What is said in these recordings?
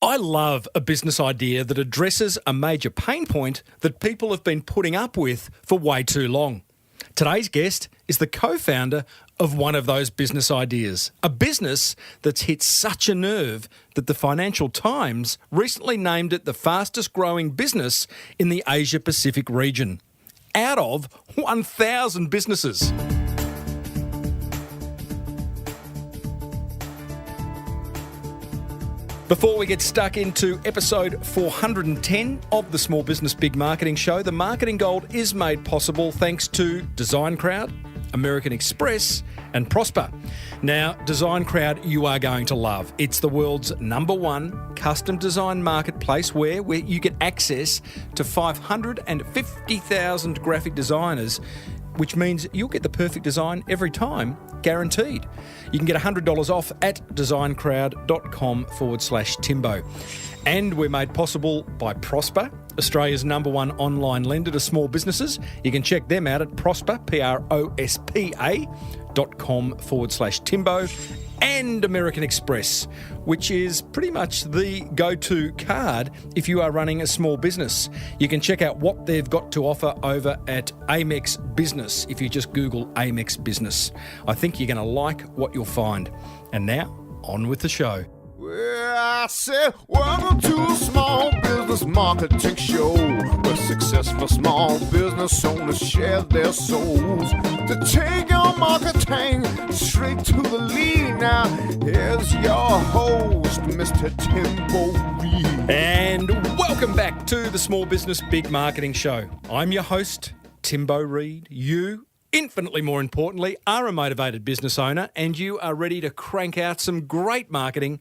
I love a business idea that addresses a major pain point that people have been putting up with for way too long. Today's guest is the co-founder of one of those business ideas, a business that's hit such a nerve that the Financial Times recently named it the fastest growing business in the Asia Pacific region, out of 1,000 businesses. Before we get stuck into episode 410 of the Small Business Big Marketing Show, the Marketing Gold is made possible thanks to Design Crowd, American Express and Prospa. Now, Design Crowd you are going to love. It's the world's #1 custom design marketplace where you get access to 550,000 graphic designers, which means you'll get the perfect design every time, guaranteed. You can get $100 off at designcrowd.com/Timbo. And we're made possible by Prospa, Australia's #1 online lender to small businesses. You can check them out at Prospa, prospa.com/Timbo. And American Express, which is pretty much the go-to card if you are running a small business. You can check out what they've got to offer over at Amex Business if you just Google Amex Business. I think you're going to like what you'll find. And now, on with the show. Well, I said, welcome to a small business marketing show, where successful small business owners share their souls to take your marketing straight to the lead. Now, here's your host, Mr. Timbo Reid. And welcome back to the Small Business Big Marketing Show. I'm your host, Timbo Reid. You, infinitely more importantly, are a motivated business owner and you are ready to crank out some great marketing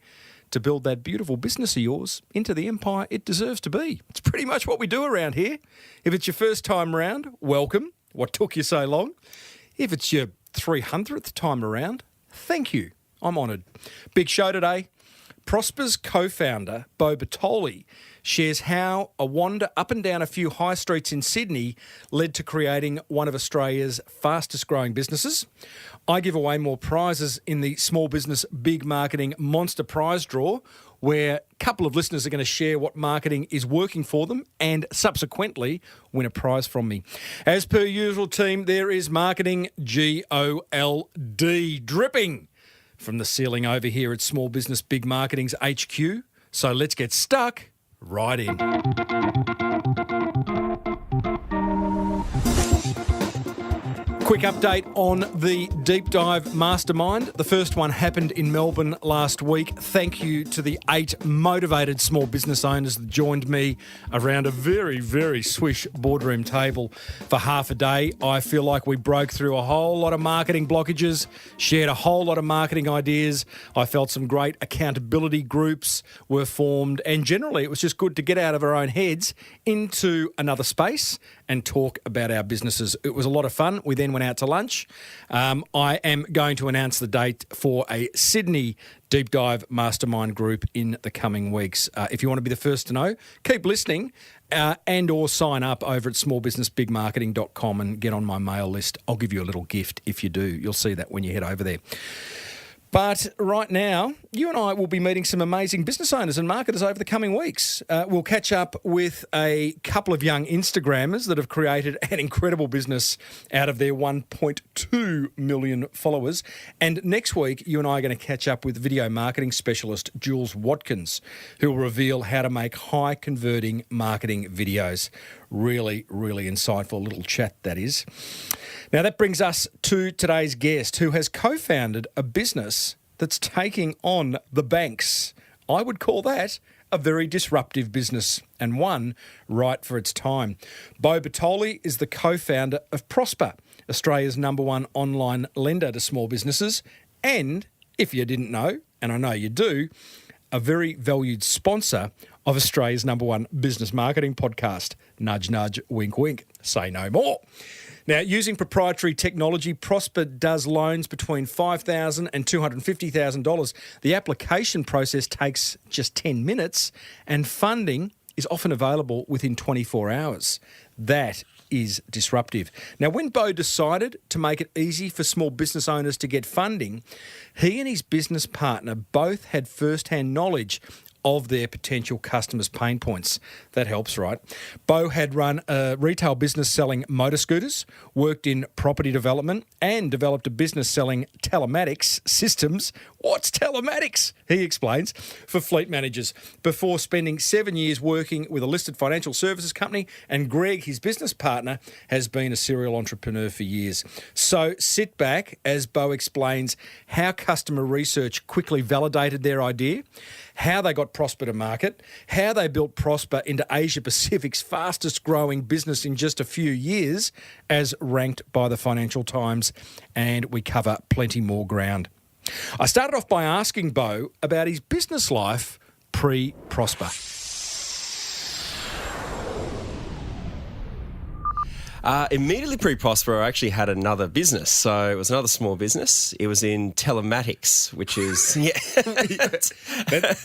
to build that beautiful business of yours into the empire it deserves to be. It's pretty much what we do around here. If it's your first time around, welcome. What took you so long? If it's your 300th time around, thank you. I'm honoured. Big show today. Prospa's co-founder, Beau Bertoli, shares how a wander up and down a few high streets in Sydney led to creating one of Australia's fastest growing businesses. I give away more prizes in the Small Business Big Marketing Monster Prize Draw, where a couple of listeners are going to share what marketing is working for them and subsequently win a prize from me. As per usual, team, there is marketing GOLD dripping from the ceiling over here at Small Business Big Marketing's HQ. So let's get stuck right in. Quick update on the Deep Dive Mastermind. The first one happened in Melbourne last week. Thank you to the 8 motivated small business owners that joined me around a very, very swish boardroom table for half a day. I feel like we broke through a whole lot of marketing blockages, shared a whole lot of marketing ideas. I felt some great accountability groups were formed, and generally it was just good to get out of our own heads into another space and talk about our businesses. It was a lot of fun. We then went out to lunch. I am going to announce the date for a Sydney Deep Dive Mastermind group in the coming weeks. If you want to be the first to know, keep listening and or sign up over at smallbusinessbigmarketing.com and get on my mail list. I'll give you a little gift if you do. You'll see that when you head over there. But right now, you and I will be meeting some amazing business owners and marketers over the coming weeks. We'll catch up with a couple of young Instagrammers that have created an incredible business out of their 1.2 million followers. And next week, you and I are going to catch up with video marketing specialist Jules Watkins, who will reveal how to make high-converting marketing videos. Really, really insightful little chat, that is. Now, that brings us to today's guest, who has co-founded a business that's taking on the banks. I would call that a very disruptive business and one right for its time. Beau Bertoli is the co-founder of Prospa, Australia's #1 online lender to small businesses, and, if you didn't know, and I know you do, a very valued sponsor of Australia's #1 business marketing podcast. Nudge, nudge, wink, wink. Say no more. Now, using proprietary technology, Prospa does loans between $5,000 and $250,000. The application process takes just 10 minutes and funding is often available within 24 hours. That is disruptive. Now, when Beau decided to make it easy for small business owners to get funding, he and his business partner both had first-hand knowledge of their potential customers' pain points. That helps, right? Beau had run a retail business selling motor scooters, worked in property development, and developed a business selling telematics systems. What's telematics? He explains, for fleet managers, before spending 7 years working with a listed financial services company. And Greg, his business partner, has been a serial entrepreneur for years. So sit back as Beau explains how customer research quickly validated their idea, how they got Prospa to market, how they built Prospa into Asia Pacific's fastest growing business in just a few years, as ranked by the Financial Times, and we cover plenty more ground. I started off by asking Beau about his business life pre-Prospa. Immediately pre-Prosper, I actually had another business. So it was another small business. It was in telematics, which is...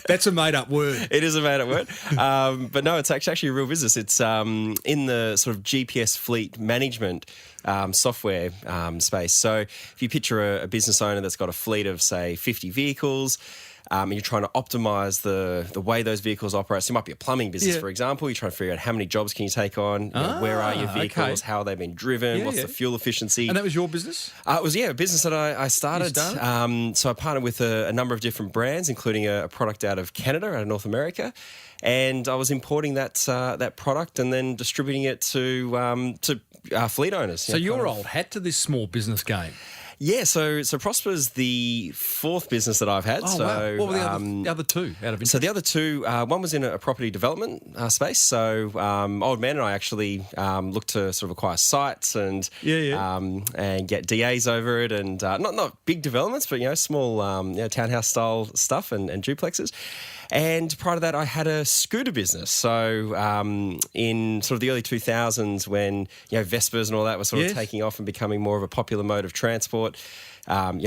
That's a made-up word. It is a made-up word. But no, it's actually a real business. It's in the sort of GPS fleet management software space. So if you picture a business owner that's got a fleet of, say, 50 vehicles... and you're trying to optimise the way those vehicles operate. So it might be a plumbing business, for example. You're trying to figure out how many jobs can you take on, where are your vehicles, how are they being driven, what's the fuel efficiency. And that was your business? It was, a business that I started. So I partnered with a number of different brands, including a product out of Canada, out of North America. And I was importing that product and then distributing it to fleet owners. So you're old hat to this small business game. Yeah, so Prospa's the fourth business that I've had. Oh, wow. What were the other two out of interest? So the other two, one was in a property development space. So old man and I actually looked to sort of acquire sites and get DAs over it, and not big developments, but small townhouse style stuff and duplexes. And prior to that, I had a scooter business. So in sort of the early 2000s, when Vespers and all that were sort of taking off and becoming more of a popular mode of transport,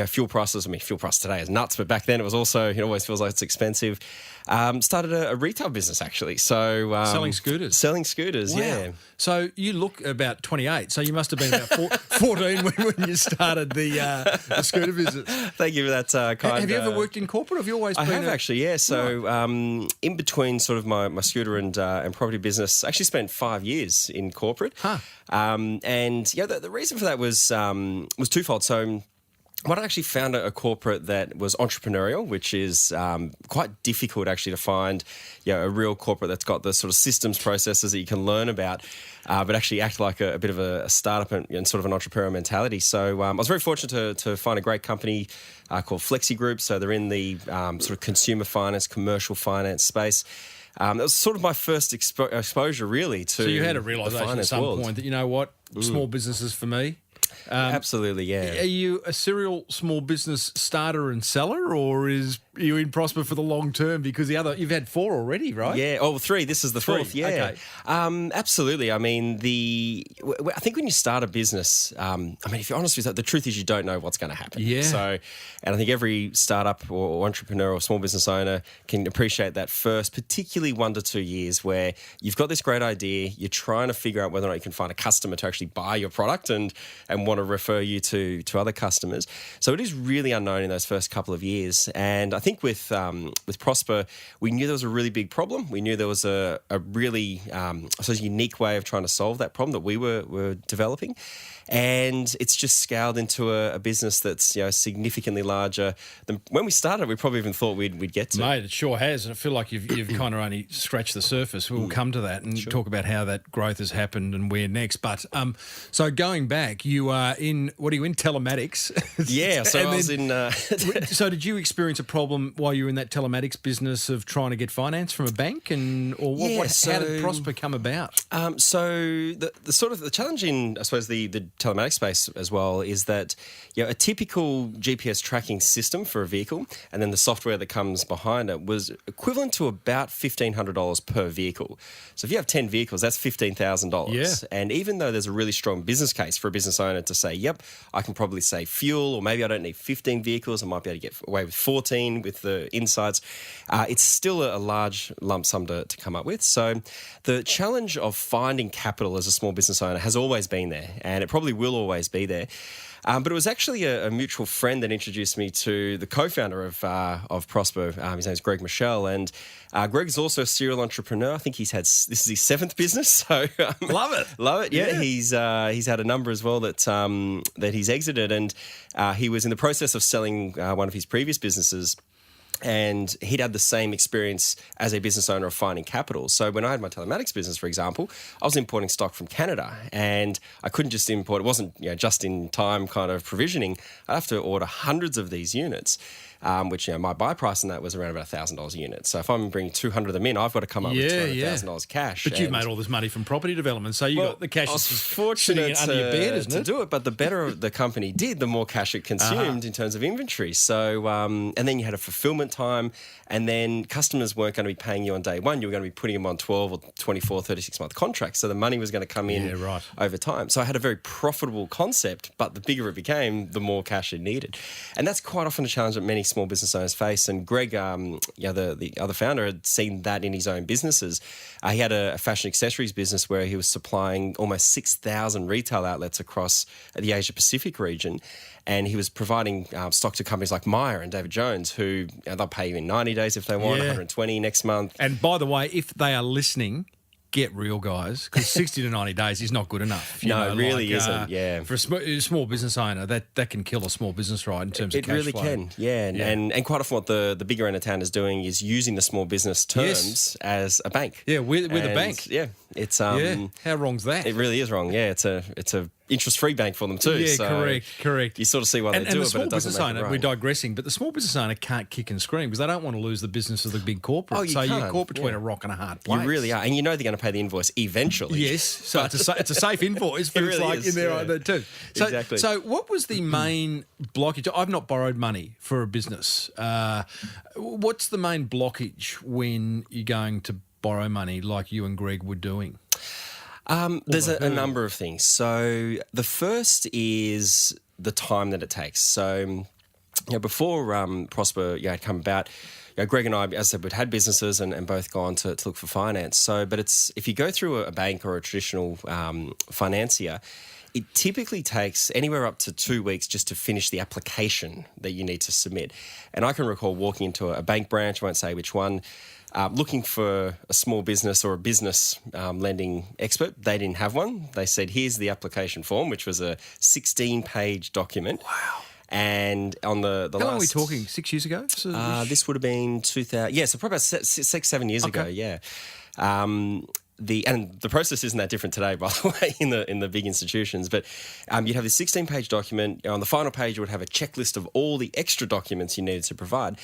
fuel prices. I mean, fuel price today is nuts, but back then it was also, it always feels like it's expensive. Started a retail business actually. So selling scooters. Selling scooters, wow. yeah. So you look about 28. So you must have been about 14 when you started the scooter business. Thank you for that kind. Have you ever worked in corporate? Have you always? I have actually, yeah. So in between sort of my scooter and property business, I actually spent 5 years in corporate. And the reason for that was twofold. So I actually found a corporate that was entrepreneurial, which is quite difficult actually to find, a real corporate that's got the sort of systems processes that you can learn about, but actually act like a bit of a startup and sort of an entrepreneurial mentality. So I was very fortunate to find a great company called Flexi Group. So they're in the sort of consumer finance, commercial finance space. That was sort of my first exposure really to. So you had a realisation at some point that, you know what, small businesses for me. Absolutely, yeah. Are you a serial small business starter and seller, or are you in Prospa for the long term? Because you've had 4 already, right? Yeah, 3. This is the 4th. Yeah, okay. Absolutely. I mean, I think when you start a business, if you're honest with yourself, the truth is you don't know what's going to happen. Yeah. So, and I think every startup or entrepreneur or small business owner can appreciate that first, particularly 1 to 2 years, where you've got this great idea, you're trying to figure out whether or not you can find a customer to actually buy your product and want to refer you to other customers. So it is really unknown in those first couple of years. And I think with Prospa, we knew there was a really big problem. We knew there was a really unique way of trying to solve that problem that we were developing. And it's just scaled into a business that's significantly larger than when we started. We probably even thought we'd get to. Mate, it sure has, and I feel like you've kind of only scratched the surface. We'll come to that and talk about how that growth has happened and where next. But so going back, you are in telematics. Yeah, so I was in. So did you experience a problem while you were in that telematics business of trying to get finance from a bank, how did Prospa come about? So the sort of the challenge in, I suppose, the telematics space as well is that a typical GPS tracking system for a vehicle and then the software that comes behind it was equivalent to about $1,500 per vehicle. So if you have 10 vehicles, that's $15,000. Yeah. And even though there's a really strong business case for a business owner to say, yep, I can probably save fuel, or maybe I don't need 15 vehicles, I might be able to get away with 14 with the insights, it's still a large lump sum to come up with. So the challenge of finding capital as a small business owner has always been there, and it probably will always be there. But it was actually a mutual friend that introduced me to the co-founder of Prospa. His name's Greg Moshal, and Greg is also a serial entrepreneur. I think this is his 7th business. So Love it. love it. Yeah, he's had a number as well that he's exited, and he was in the process of selling one of his previous businesses. And he'd had the same experience as a business owner of finding capital. So when I had my telematics business, for example, I was importing stock from Canada, and I couldn't just import. It wasn't just in time kind of provisioning. I'd have to order hundreds of these units, which my buy price on that was around about $1,000 a unit. So if I'm bringing 200 of them in, I've got to come up with $200,000 cash. But you've made all this money from property development, so you got the cash. I was fortunate under your bed, isn't it? to do it, but the better the company did, the more cash it consumed in terms of inventory. So and then you had a fulfillment time, and then customers weren't going to be paying you on day one. You were going to be putting them on 12 or 24, 36-month contracts. So the money was going to come in over time. So I had a very profitable concept, but the bigger it became, the more cash it needed. And that's quite often a challenge that many small business owners face. And Greg, the other founder, had seen that in his own businesses. He had a fashion accessories business where he was supplying almost 6,000 retail outlets across the Asia Pacific region. And he was providing stock to companies like Myer and David Jones, who they'll pay you in 90 days if they want, 120 next month. And by the way, if they are listening, get real, guys, because 60 to 90 days is not good enough. No, it really isn't, For a small business owner, that can kill a small business, right, in terms of cash flow. It really can, And quite often what the bigger end of town is doing is using the small business terms as a bank. Yeah, we're the bank. Yeah, it's... How wrong's that? It really is wrong, it's a interest-free bank for them too. Yeah, so correct. You sort of see why they do it, but it doesn't make it right. We're digressing, but the small business owner can't kick and scream because they don't want to lose the business of the big corporate. So you're caught between a rock and a hard place. You really are, and you know they're going to pay the invoice eventually. Yes, so it's a safe invoice, but it's like in there too. So, exactly. So what was the main blockage? I've not borrowed money for a business. What's the main blockage when you're going to borrow money like you and Greg were doing? There's a number of things. So the first is the time that it takes. So before Prospa had come about, Greg and I, as I said, we'd had businesses and both gone to look for finance. So, but if you go through a bank or a traditional financier, it typically takes anywhere up to 2 weeks just to finish the application that you need to submit. And I can recall walking into a bank branch, I won't say which one, looking for a small business or a business lending expert. They didn't have one. They said, here's the application form, which was a 16-page document. Wow. And on the How long are we talking? 6 years ago? This would have been 2000. Yeah, so probably about 6-7 years ago. Yeah. The process isn't that different today, by the way, in the big institutions. But you'd have this 16-page document. On the final page, you would have a checklist of all the extra documents you needed to provide,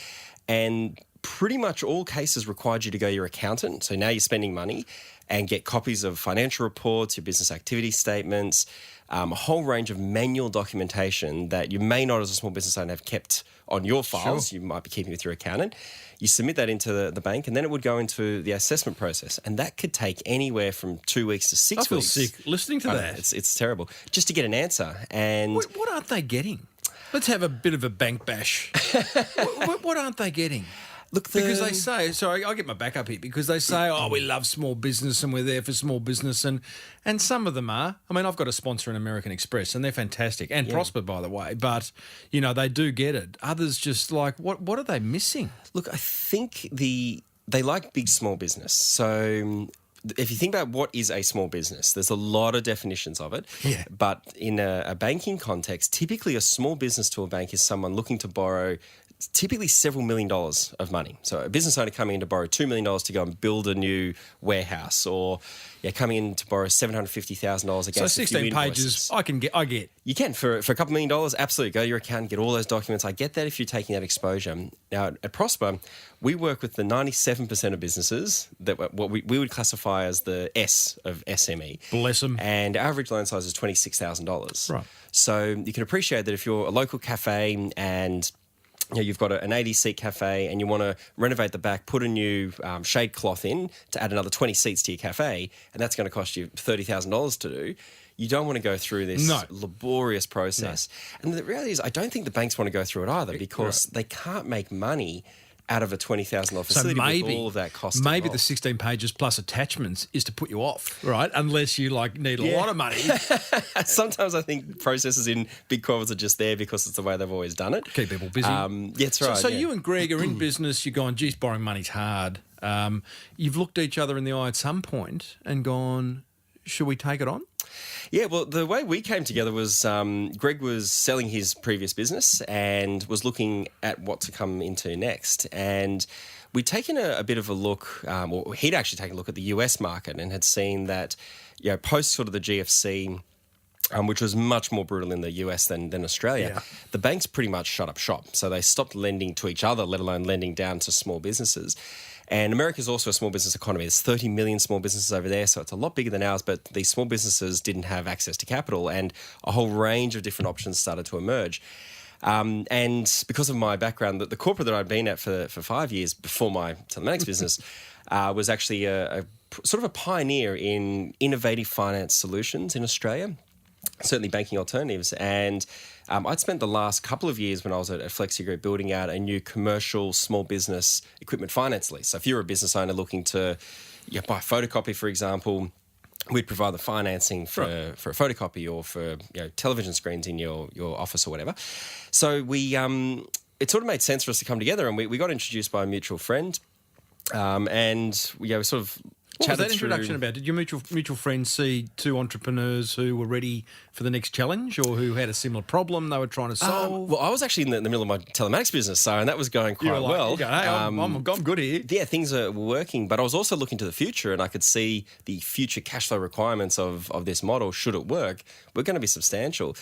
and pretty much all cases required you to go to your accountant. So now you're spending money and get copies of financial reports, your business activity statements, a whole range of manual documentation that you may not, as a small business owner, have kept on your files. Sure. You might be keeping with your accountant. You submit that into the bank, and then it would go into the assessment process. And that could take anywhere from 2 weeks to 6 weeks. I feel sick listening to that. It's terrible. Just to get an answer. And what aren't they getting? Let's have a bit of a bank bash. what aren't they getting? Look, because they say, sorry, I'll get my back up here, because they say, we love small business and we're there for small business. And some of them are. I mean, I've got a sponsor in American Express and they're fantastic. And Prospa, by the way. But, they do get it. Others just like, what are they missing? Look, I think they like big small business. So if you think about what is a small business, there's a lot of definitions of it. Yeah. But in a banking context, typically a small business to a bank is someone looking to borrow typically several $1 million of money. So a business owner coming in to borrow $2 million to go and build a new warehouse, or coming in to borrow $750,000 against so 16 pages, I get. You can for a couple $1 million, absolutely. Go to your account, get all those documents. I get that if you're taking that exposure. Now at Prospa, we work with the 97% of businesses that what we would classify as the S of SME. Bless them. And our average loan size is $26,000. Right. So you can appreciate that if you're a local cafe and you've got an 80-seat cafe and you want to renovate the back, put a new shade cloth in to add another 20 seats to your cafe, and that's going to cost you $30,000 to do. You don't want to go through this laborious process. No. And the reality is I don't think the banks want to go through it either, because they can't make money out of a $20,000 facility with all of that cost maybe the involved. 16 pages plus attachments is to put you off, right? Unless you need a lot of money. Sometimes I think processes in big corporates are just there because it's the way they've always done it. Keep people busy. That's right. So you and Greg are in business. You're going, geez, borrowing money's hard. You've looked each other in the eye at some point and gone, should we take it on? Yeah, well, the way we came together was Greg was selling his previous business and was looking at what to come into next. And we'd taken a bit of a look, or he'd actually taken a look at the US market and had seen that, post sort of the GFC, which was much more brutal in the US than Australia, the banks pretty much shut up shop. So they stopped lending to each other, let alone lending down to small businesses. And America's also a small business economy. There's 30 million small businesses over there, so it's a lot bigger than ours, but these small businesses didn't have access to capital, and a whole range of different options started to emerge. And because of my background, the corporate that I'd been at for 5 years before my telematics business was actually a sort of a pioneer in innovative finance solutions in Australia, certainly banking alternatives. And I'd spent the last couple of years when I was at Flexi Group building out a new commercial small business equipment finance lease. So if you're a business owner looking to buy a photocopy, for example, we'd provide the financing for a photocopy or for television screens in your office or whatever. So we it sort of made sense for us to come together, and we got introduced by a mutual friend, and we sort of What was that through. introduction about? Did your mutual friends see two entrepreneurs who were ready for the next challenge, or who had a similar problem they were trying to solve? Well, I was actually in the middle of my telematics business, and that was going quite well. You go, hey, I'm good here. Yeah, things were working, but I was also looking to the future, and I could see the future cash flow requirements of this model, should it work, were going to be substantial.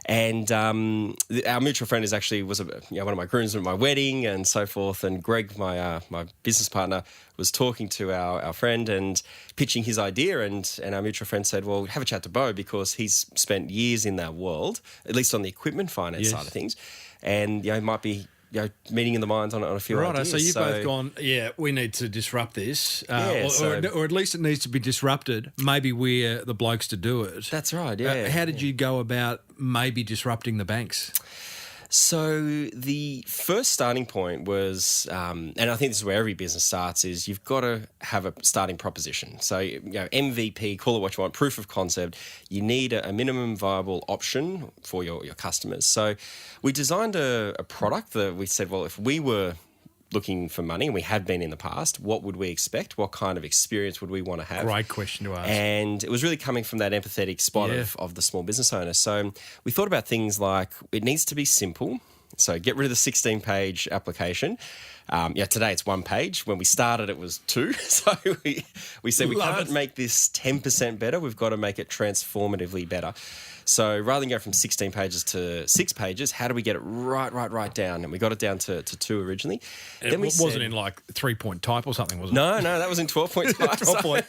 And our mutual friend was one of my grooms at my wedding and so forth. And Greg, my business partner, was talking to our friend and pitching his idea. And our mutual friend said, well, have a chat to Beau, because he's spent years in that world, at least on the equipment finance side of things. And it might be meeting in the minds on a few ideas. So you've both gone, we need to disrupt this, or at least it needs to be disrupted. Maybe we're the blokes to do it. That's right, yeah. How did you go about maybe disrupting the banks? So the first starting point was, and I think this is where every business starts, is you've got to have a starting proposition. So, MVP, call it what you want, proof of concept. You need a minimum viable option for your customers. So we designed a product that we said, well, if we were looking for money, and we have been in the past, what would we expect? What kind of experience would we want to have? Great question to ask. And it was really coming from that empathetic spot of the small business owner. So we thought about things like it needs to be simple. So get rid of the 16-page application. Today it's 1 page. When we started, it was 2. So we said we can't make this 10% better. We've got to make it transformatively better. So rather than go from 16 pages to 6 pages, how do we get it right down? And we got it down to 2 originally. Then we wasn't in like 3-point type or something, was it? No, that was in 12-point type. 12-point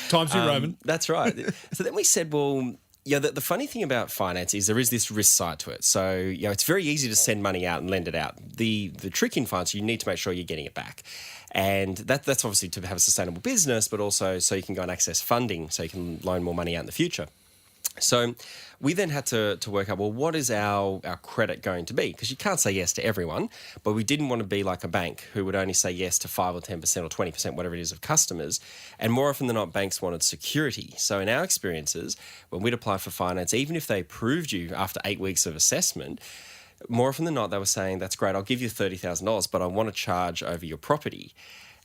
Times New Roman. That's right. So then we said, well, the funny thing about finance is there is this risk side to it. So, it's very easy to send money out and lend it out. The trick in finance, you need to make sure you're getting it back. And that's obviously to have a sustainable business, but also so you can go and access funding, so you can loan more money out in the future. So we then had to work out, well, what is our credit going to be? Because you can't say yes to everyone, but we didn't want to be like a bank who would only say yes to 5 or 10% or 20%, whatever it is, of customers. And more often than not, banks wanted security. So in our experiences, when we'd apply for finance, even if they approved you after 8 weeks of assessment, more often than not, they were saying, that's great, I'll give you $30,000, but I want to charge over your property.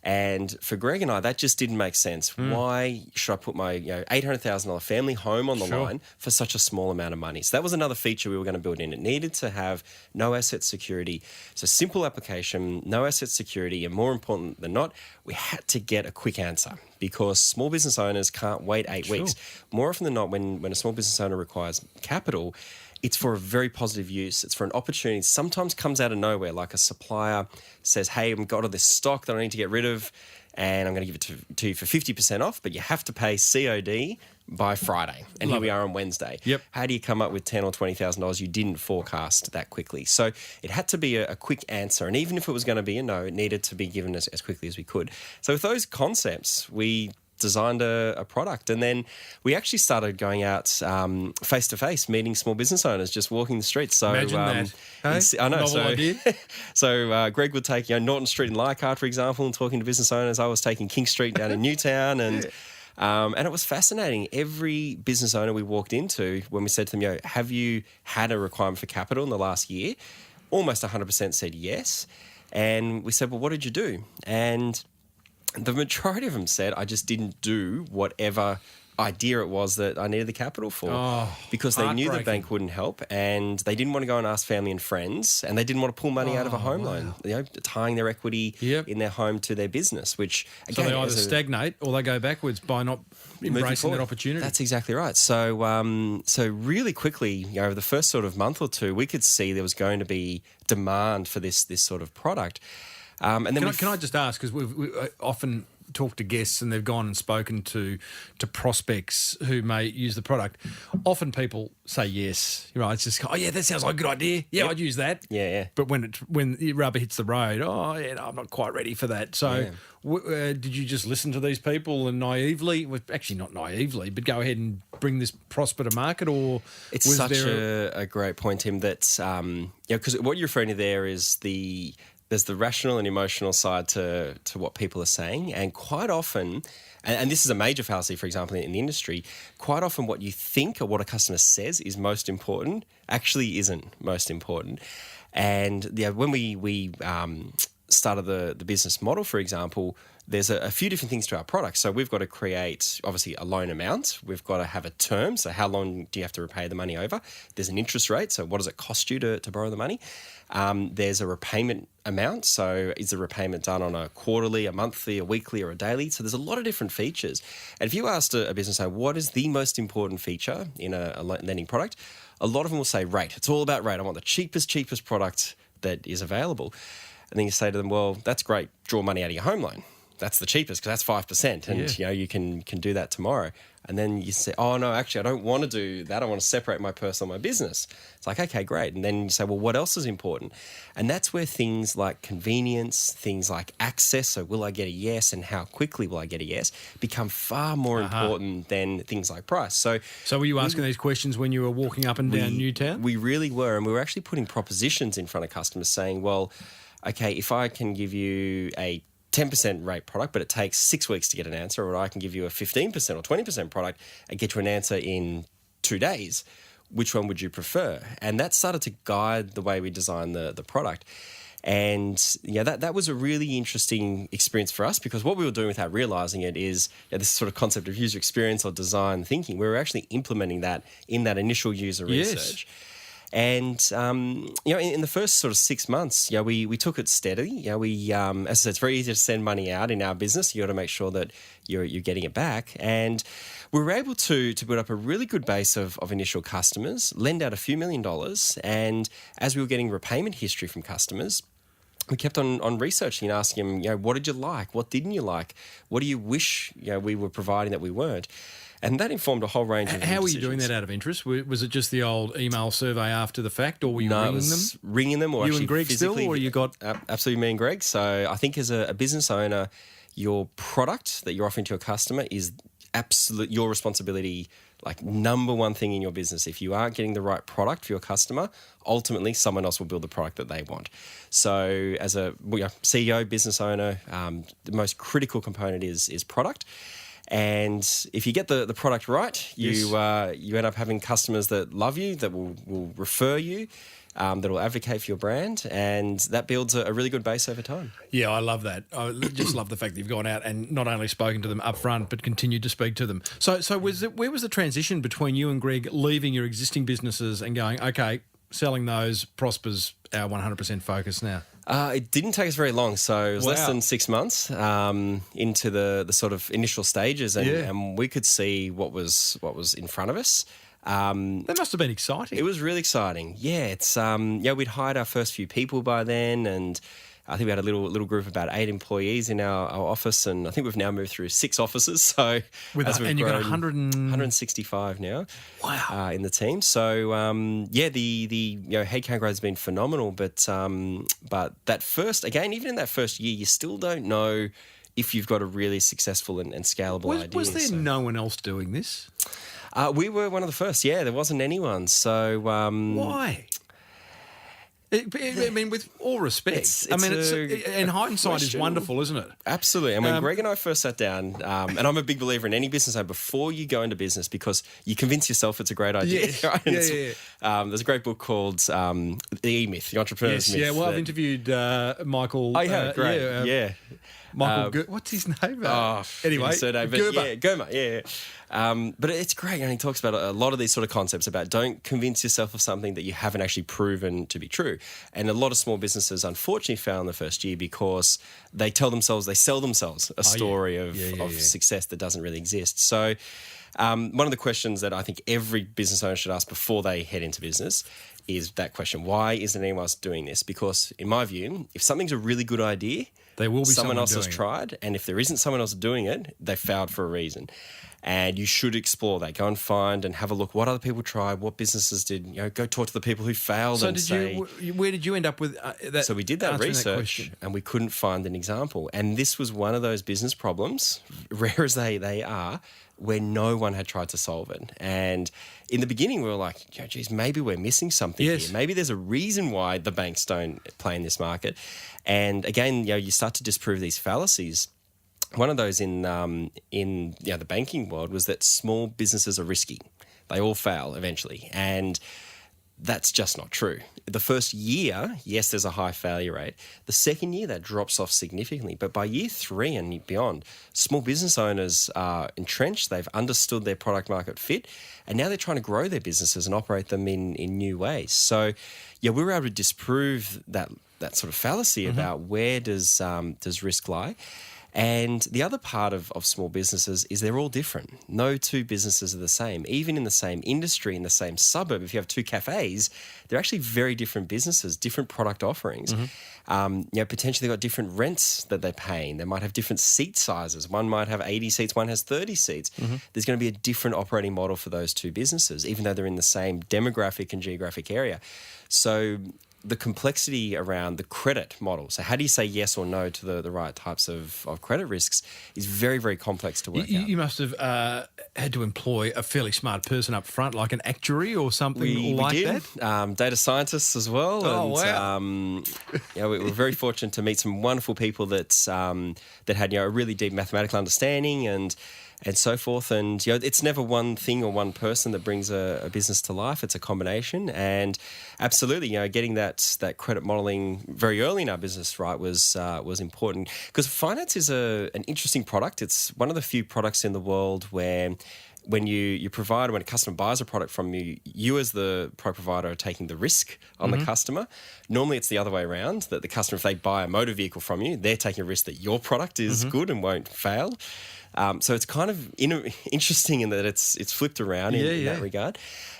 And for Greg and I, that just didn't make sense. Why should I put my $800,000 family home on the line for such a small amount of money? So that was another feature we were going to build in. It needed to have no asset security. So simple application, no asset security, and more important than not, we had to get a quick answer, because small business owners can't wait 8 weeks. More often than not, when a small business owner requires capital, it's for a very positive use. It's for an opportunity. Sometimes comes out of nowhere, like a supplier says, hey, I've got all this stock that I need to get rid of, and I'm going to give it to you for 50% off, but you have to pay COD by Friday. And here we are on Wednesday. Yep. How do you come up with $10,000 or $20,000 you didn't forecast that quickly? So it had to be a quick answer. And even if it was going to be a no, it needed to be given as quickly as we could. So with those concepts, we designed a product. And then we actually started going out face to face, meeting small business owners, just walking the streets. So Imagine that. Hey? I know. Novel idea. So Greg would take Norton Street in Leichhardt, for example, and talking to business owners. I was taking King Street down in Newtown, and it was fascinating. Every business owner we walked into, when we said to them, have you had a requirement for capital in the last year? Almost 100% said yes. And we said, well, what did you do? And the majority of them said, I just didn't do whatever idea it was that I needed the capital for, because they knew the bank wouldn't help, and they didn't want to go and ask family and friends, and they didn't want to pull money out of a home loan, tying their equity in their home to their business, which again, so they either stagnate or they go backwards by not embracing that opportunity. That's exactly right. So so really quickly, over the first sort of month or two, we could see there was going to be demand for this sort of product. And then can I just ask, because we often talk to guests and they've gone and spoken to prospects who may use the product. Often people say yes. It's just, that sounds like a good idea. Yeah, I'd use that. Yeah. But when the rubber hits the road, I'm not quite ready for that. So did you just listen to these people and naively, actually not naively, but go ahead and bring this Prospa to market? Or it's such a great point, Tim, that because what you're referring to there is there's the rational and emotional side to what people are saying. And quite often, and this is a major fallacy, for example, in the industry, quite often what you think or what a customer says is most important actually isn't most important. And when we started the business model, for example, there's a few different things to our product. So we've got to create, obviously, a loan amount. We've got to have a term. So how long do you have to repay the money over? There's an interest rate. So what does it cost you to borrow the money? There's a repayment amount. So is the repayment done on a quarterly, a monthly, a weekly, or a daily? So there's a lot of different features. And if you asked a business owner, what is the most important feature in a lending product? A lot of them will say rate. It's all about rate. I want the cheapest product that is available. And then you say to them, well, that's great. Draw money out of your home loan. That's the cheapest because that's 5%, and you can do that tomorrow. And then you say, oh no, actually I don't want to do that. I want to separate my personal and my business. It's like, okay, great. And then you say, well, what else is important? And that's where things like convenience, things like access, so will I get a yes and how quickly will I get a yes, become far more important than things like price. So were you asking these questions when you were walking up and down Newtown? We really were, and we were actually putting propositions in front of customers saying, well, okay, if I can give you a 10% rate product, but it takes 6 weeks to get an answer, or I can give you a 15% or 20% product and get you an answer in 2 days. Which one would you prefer? And that started to guide the way we designed the product. And that was a really interesting experience for us, because what we were doing without realizing it is this sort of concept of user experience or design thinking. We were actually implementing that in that initial user research. And, in the first sort of 6 months, we took it steady. As I said, it's very easy to send money out in our business. You got to make sure that you're getting it back. And we were able to build up a really good base of initial customers, lend out a few $1 million. And as we were getting repayment history from customers, we kept on researching and asking them, what did you like? What didn't you like? What do you wish we were providing that we weren't? And that informed a whole range of How were you decisions. doing that out of interest? Was it just the old email survey after the fact, or were you ringing them? Ringing them, or you actually and Greg physically, still, or you got absolutely me and Greg. So I think as a business owner, your product that you're offering to your customer is absolute your responsibility. Like number one thing in your business. If you aren't getting the right product for your customer, ultimately someone else will build the product that they want. So as a CEO, business owner, the most critical component is product. And if you get the product right, you end up having customers that love you, that will refer you, that will advocate for your brand, and that builds a really good base over time. Yeah, I love that. I just love the fact that you've gone out and not only spoken to them up front, but continued to speak to them. So where was the transition between you and Greg leaving your existing businesses and going, okay, selling those, Prospa's our 100% focus now? It didn't take us very long, so it was less than 6 months into the sort of initial stages, and we could see what was in front of us. That must have been exciting. It was really exciting. Yeah, it's we'd hired our first few people by then, and I think we had a little group of about 8 employees in our office, and I think we've now moved through 6 offices. So and you've got 165 now. Wow. In the team. So the headcount growth has been phenomenal, but that first, again, even in that first year, you still don't know if you've got a really successable and scalable idea. Was there no one else doing this? We were one of the first. Yeah, there wasn't anyone. So why? I mean, with all respect, in hindsight, is wonderful, isn't it? Absolutely. And when Greg and I first sat down, and I'm a big believer in any business owner, before you go into business, because you convince yourself it's a great idea. Yeah. Right? There's a great book called The E-Myth, The Entrepreneur's Myth. Yeah, well, I've interviewed Michael. Oh, yeah, great. Michael, what's his name? Anyway, Gerber. Yeah. But it's great, and he talks about a lot of these sort of concepts about don't convince yourself of something that you haven't actually proven to be true. And a lot of small businesses unfortunately fail in the first year because they sell themselves a story of success that doesn't really exist. So one of the questions that I think every business owner should ask before they head into business is that question: why isn't anyone else doing this? Because in my view, if something's a really good idea, there will be someone else has doing tried, and if there isn't someone else doing it, they failed for a reason. And you should explore that. Go and find and have a look what other people tried, what businesses did. Go talk to the people who failed. So where did you end up with that? So we did that research, and we couldn't find an example. And this was one of those business problems, rare as they are, where no one had tried to solve it. And in the beginning, we were like, geez, maybe we're missing something here. Maybe there's a reason why the banks don't play in this market. And again, you start to disprove these fallacies. One of those in the banking world was that small businesses are risky. They all fail eventually. And that's just not true. The first year, yes, there's a high failure rate. The second year, that drops off significantly. But by year 3 and beyond, small business owners are entrenched. They've understood their product market fit. And now they're trying to grow their businesses and operate them in new ways. So, we were able to disprove that sort of fallacy about where does risk lie. And the other part of small businesses is they're all different. No two businesses are the same. Even in the same industry, in the same suburb, if you have 2 cafes, they're actually very different businesses, different product offerings. Potentially they've got different rents that they're paying. They might have different seat sizes. One might have 80 seats, one has 30 seats. There's going to be a different operating model for those 2 businesses, even though they're in the same demographic and geographic area. So the complexity around the credit model, so how do you say yes or no to the right types of credit risks, is very, very complex to work out. You must have had to employ a fairly smart person up front, like an actuary or something like that? Data scientists as well. Oh, and, wow. We were very fortunate to meet some wonderful people that had a really deep mathematical understanding and so forth. And it's never one thing or one person that brings a business to life. It's a combination. And absolutely, getting that credit modelling very early in our business right was important, because finance is an interesting product. It's one of the few products in the world where when when a customer buys a product from you, you as the product provider are taking the risk on the customer. Normally it's the other way around, that the customer, if they buy a motor vehicle from you, they're taking a risk that your product is good and won't fail. So it's kind of interesting in that it's flipped around in that regard.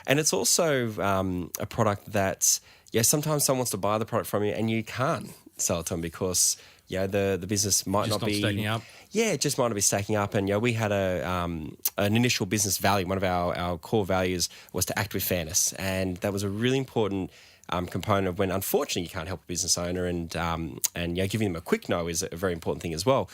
And it's also a product that, sometimes someone wants to buy the product from you and you can't sell it to them because the business might not be stacking up. Yeah, it just might not be stacking up. And we had an initial business value. One of our core values was to act with fairness, and that was a really important component of when, unfortunately, you can't help a business owner, and giving them a quick no is a very important thing as well.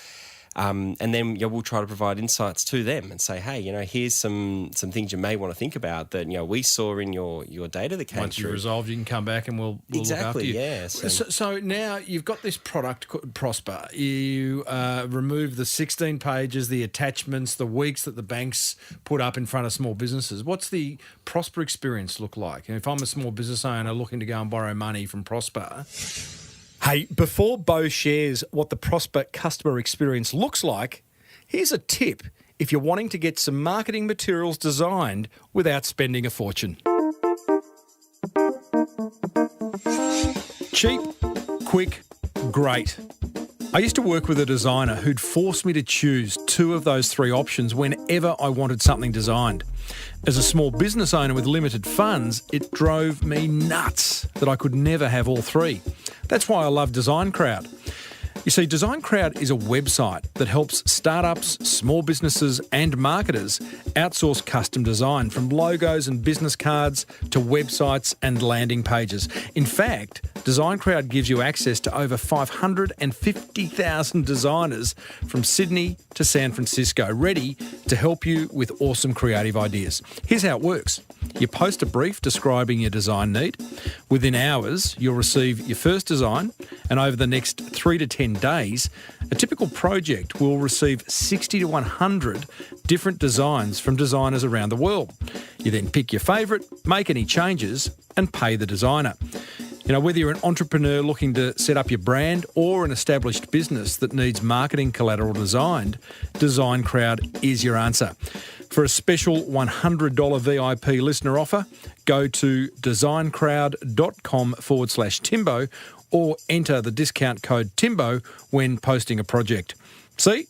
And then we'll try to provide insights to them and say, hey, here's some things you may want to think about that we saw in your data that came Once through. you've resolved, you can come back and we'll look after you. Yes. So now you've got this product, Prospa. You remove the 16 pages, the attachments, the weeks that the banks put up in front of small businesses. What's the Prospa experience look like? And if I'm a small business owner looking to go and borrow money from Prospa... Hey, before Beau shares what the Prospa customer experience looks like, here's a tip if you're wanting to get some marketing materials designed without spending a fortune. Cheap, quick, great. I used to work with a designer who'd force me to choose 2 of those 3 options whenever I wanted something designed. As a small business owner with limited funds, it drove me nuts that I could never have all 3. That's why I love Design Crowd. You see, Design Crowd is a website that helps startups, small businesses and marketers outsource custom design, from logos and business cards to websites and landing pages. In fact, Design Crowd gives you access to over 550,000 designers from Sydney to San Francisco, ready to help you with awesome creative ideas. Here's how it works. You post a brief describing your design need. Within hours, you'll receive your first design, and over the next 3 to 10 days, a typical project will receive 60 to 100 different designs from designers around the world. You then pick your favourite, make any changes, and pay the designer. You know, whether you're an entrepreneur looking to set up your brand or an established business that needs marketing collateral designed, Design Crowd is your answer. For a special $100 VIP listener offer, go to designcrowd.com/Timbo or enter the discount code Timbo when posting a project. See?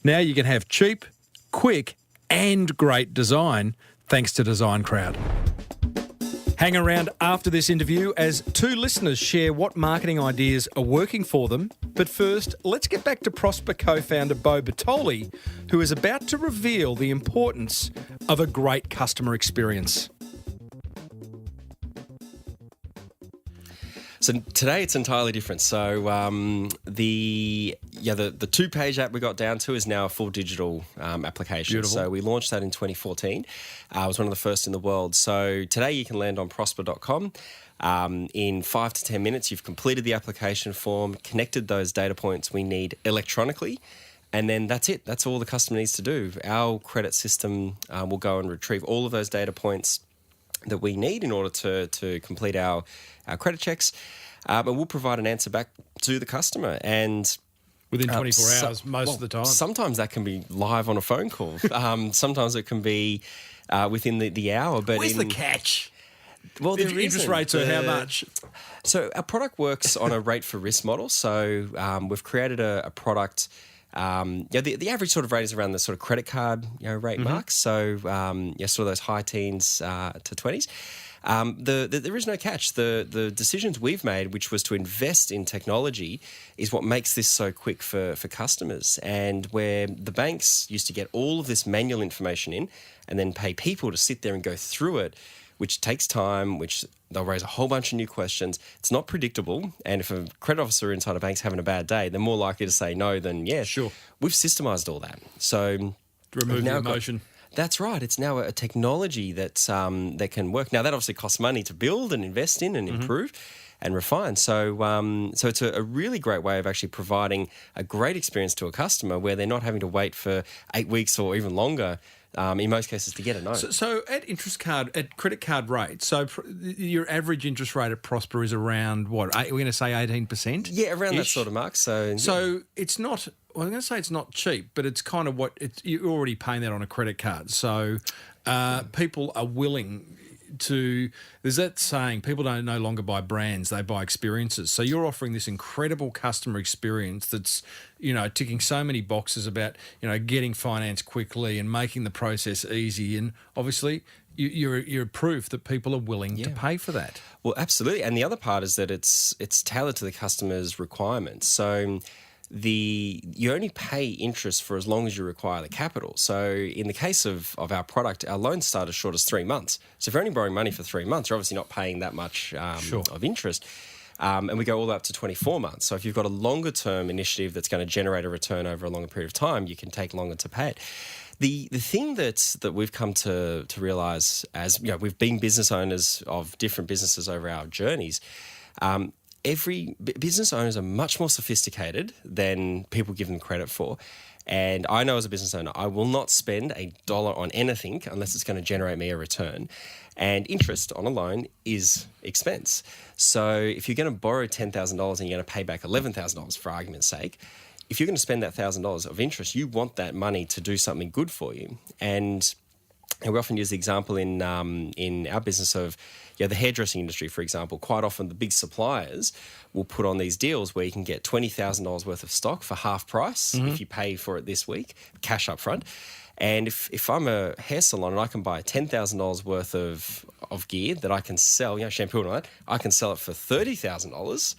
Now you can have cheap, quick, and great design thanks to Design Crowd. Hang around after this interview as two listeners share what marketing ideas are working for them. But first, let's get back to Prospa co-founder Beau Bertoli, who is about to reveal the importance of a great customer experience. So today it's entirely different. So the 2-page app we got down to is now a full digital application. Beautiful. So we launched that in 2014. I was one of the first in the world. So today you can land on prospa.com. In 5 to 10 minutes, you've completed the application form, connected those data points we need electronically, and then that's it. That's all the customer needs to do. Our credit system will go and retrieve all of those data points that we need in order to complete our credit checks, and we'll provide an answer back to the customer. And Within 24 hours, most of the time. Sometimes that can be live on a phone call. Sometimes it can be within the hour. But Where's the catch? Well, The interest rates are how much? So our product works on a rate for risk model. So we've created a product. The average sort of rate is around the sort of credit card rate mark. So sort of those high teens to 20s. There is no catch. The decisions we've made, which was to invest in technology, is what makes this so quick for customers. And where the banks used to get all of this manual information in and then pay people to sit there and go through it, which takes time, which they'll raise a whole bunch of new questions. It's not predictable. And if a credit officer inside a bank's having a bad day, they're more likely to say no than yes. Sure. We've systemized all that. So Remove the emotion. that's right. It's now a technology that can work. Now, that obviously costs money to build and invest in and improve and refine. So it's a really great way of actually providing a great experience to a customer where they're not having to wait for 8 weeks or even longer, in most cases, to get a note. So at credit card rate, so your average interest rate at Prosper is around what? We're going to say 18%? Yeah, around that sort of mark. So it's not. Well, I'm going to say it's not cheap, but it's kind of you're already paying that on a credit card. So people are willing to. There's that saying: people don't no longer buy brands; they buy experiences. So you're offering this incredible customer experience that's ticking so many boxes about getting finance quickly and making the process easy, and obviously you're proof that people are willing to pay for that. Well, absolutely, and the other part is that it's tailored to the customer's requirements. So you only pay interest for as long as you require the capital. So in the case of our product, our loans start as short as 3 months. So if you're only borrowing money for 3 months, you're obviously not paying that much of interest. And we go all the way up to 24 months. So if you've got a longer term initiative that's going to generate a return over a longer period of time, you can take longer to pay it. The thing that we've come to realise as we've been business owners of different businesses over our journeys, every business owners are much more sophisticated than people give them credit for. And I know as a business owner, I will not spend $1 on anything unless it's going to generate me a return. And interest on a loan is expense. So if you're going to borrow $10,000 and you're going to pay back $11,000 for argument's sake, if you're going to spend that $1,000 of interest, you want that money to do something good for you. And we often use the example in our business of the hairdressing industry, for example. Quite often the big suppliers will put on these deals where you can get $20,000 worth of stock for half price if you pay for it this week, cash up front. And if I'm a hair salon and I can buy $10,000 worth of gear that I can sell, shampoo and all that, I can sell it for $30,000.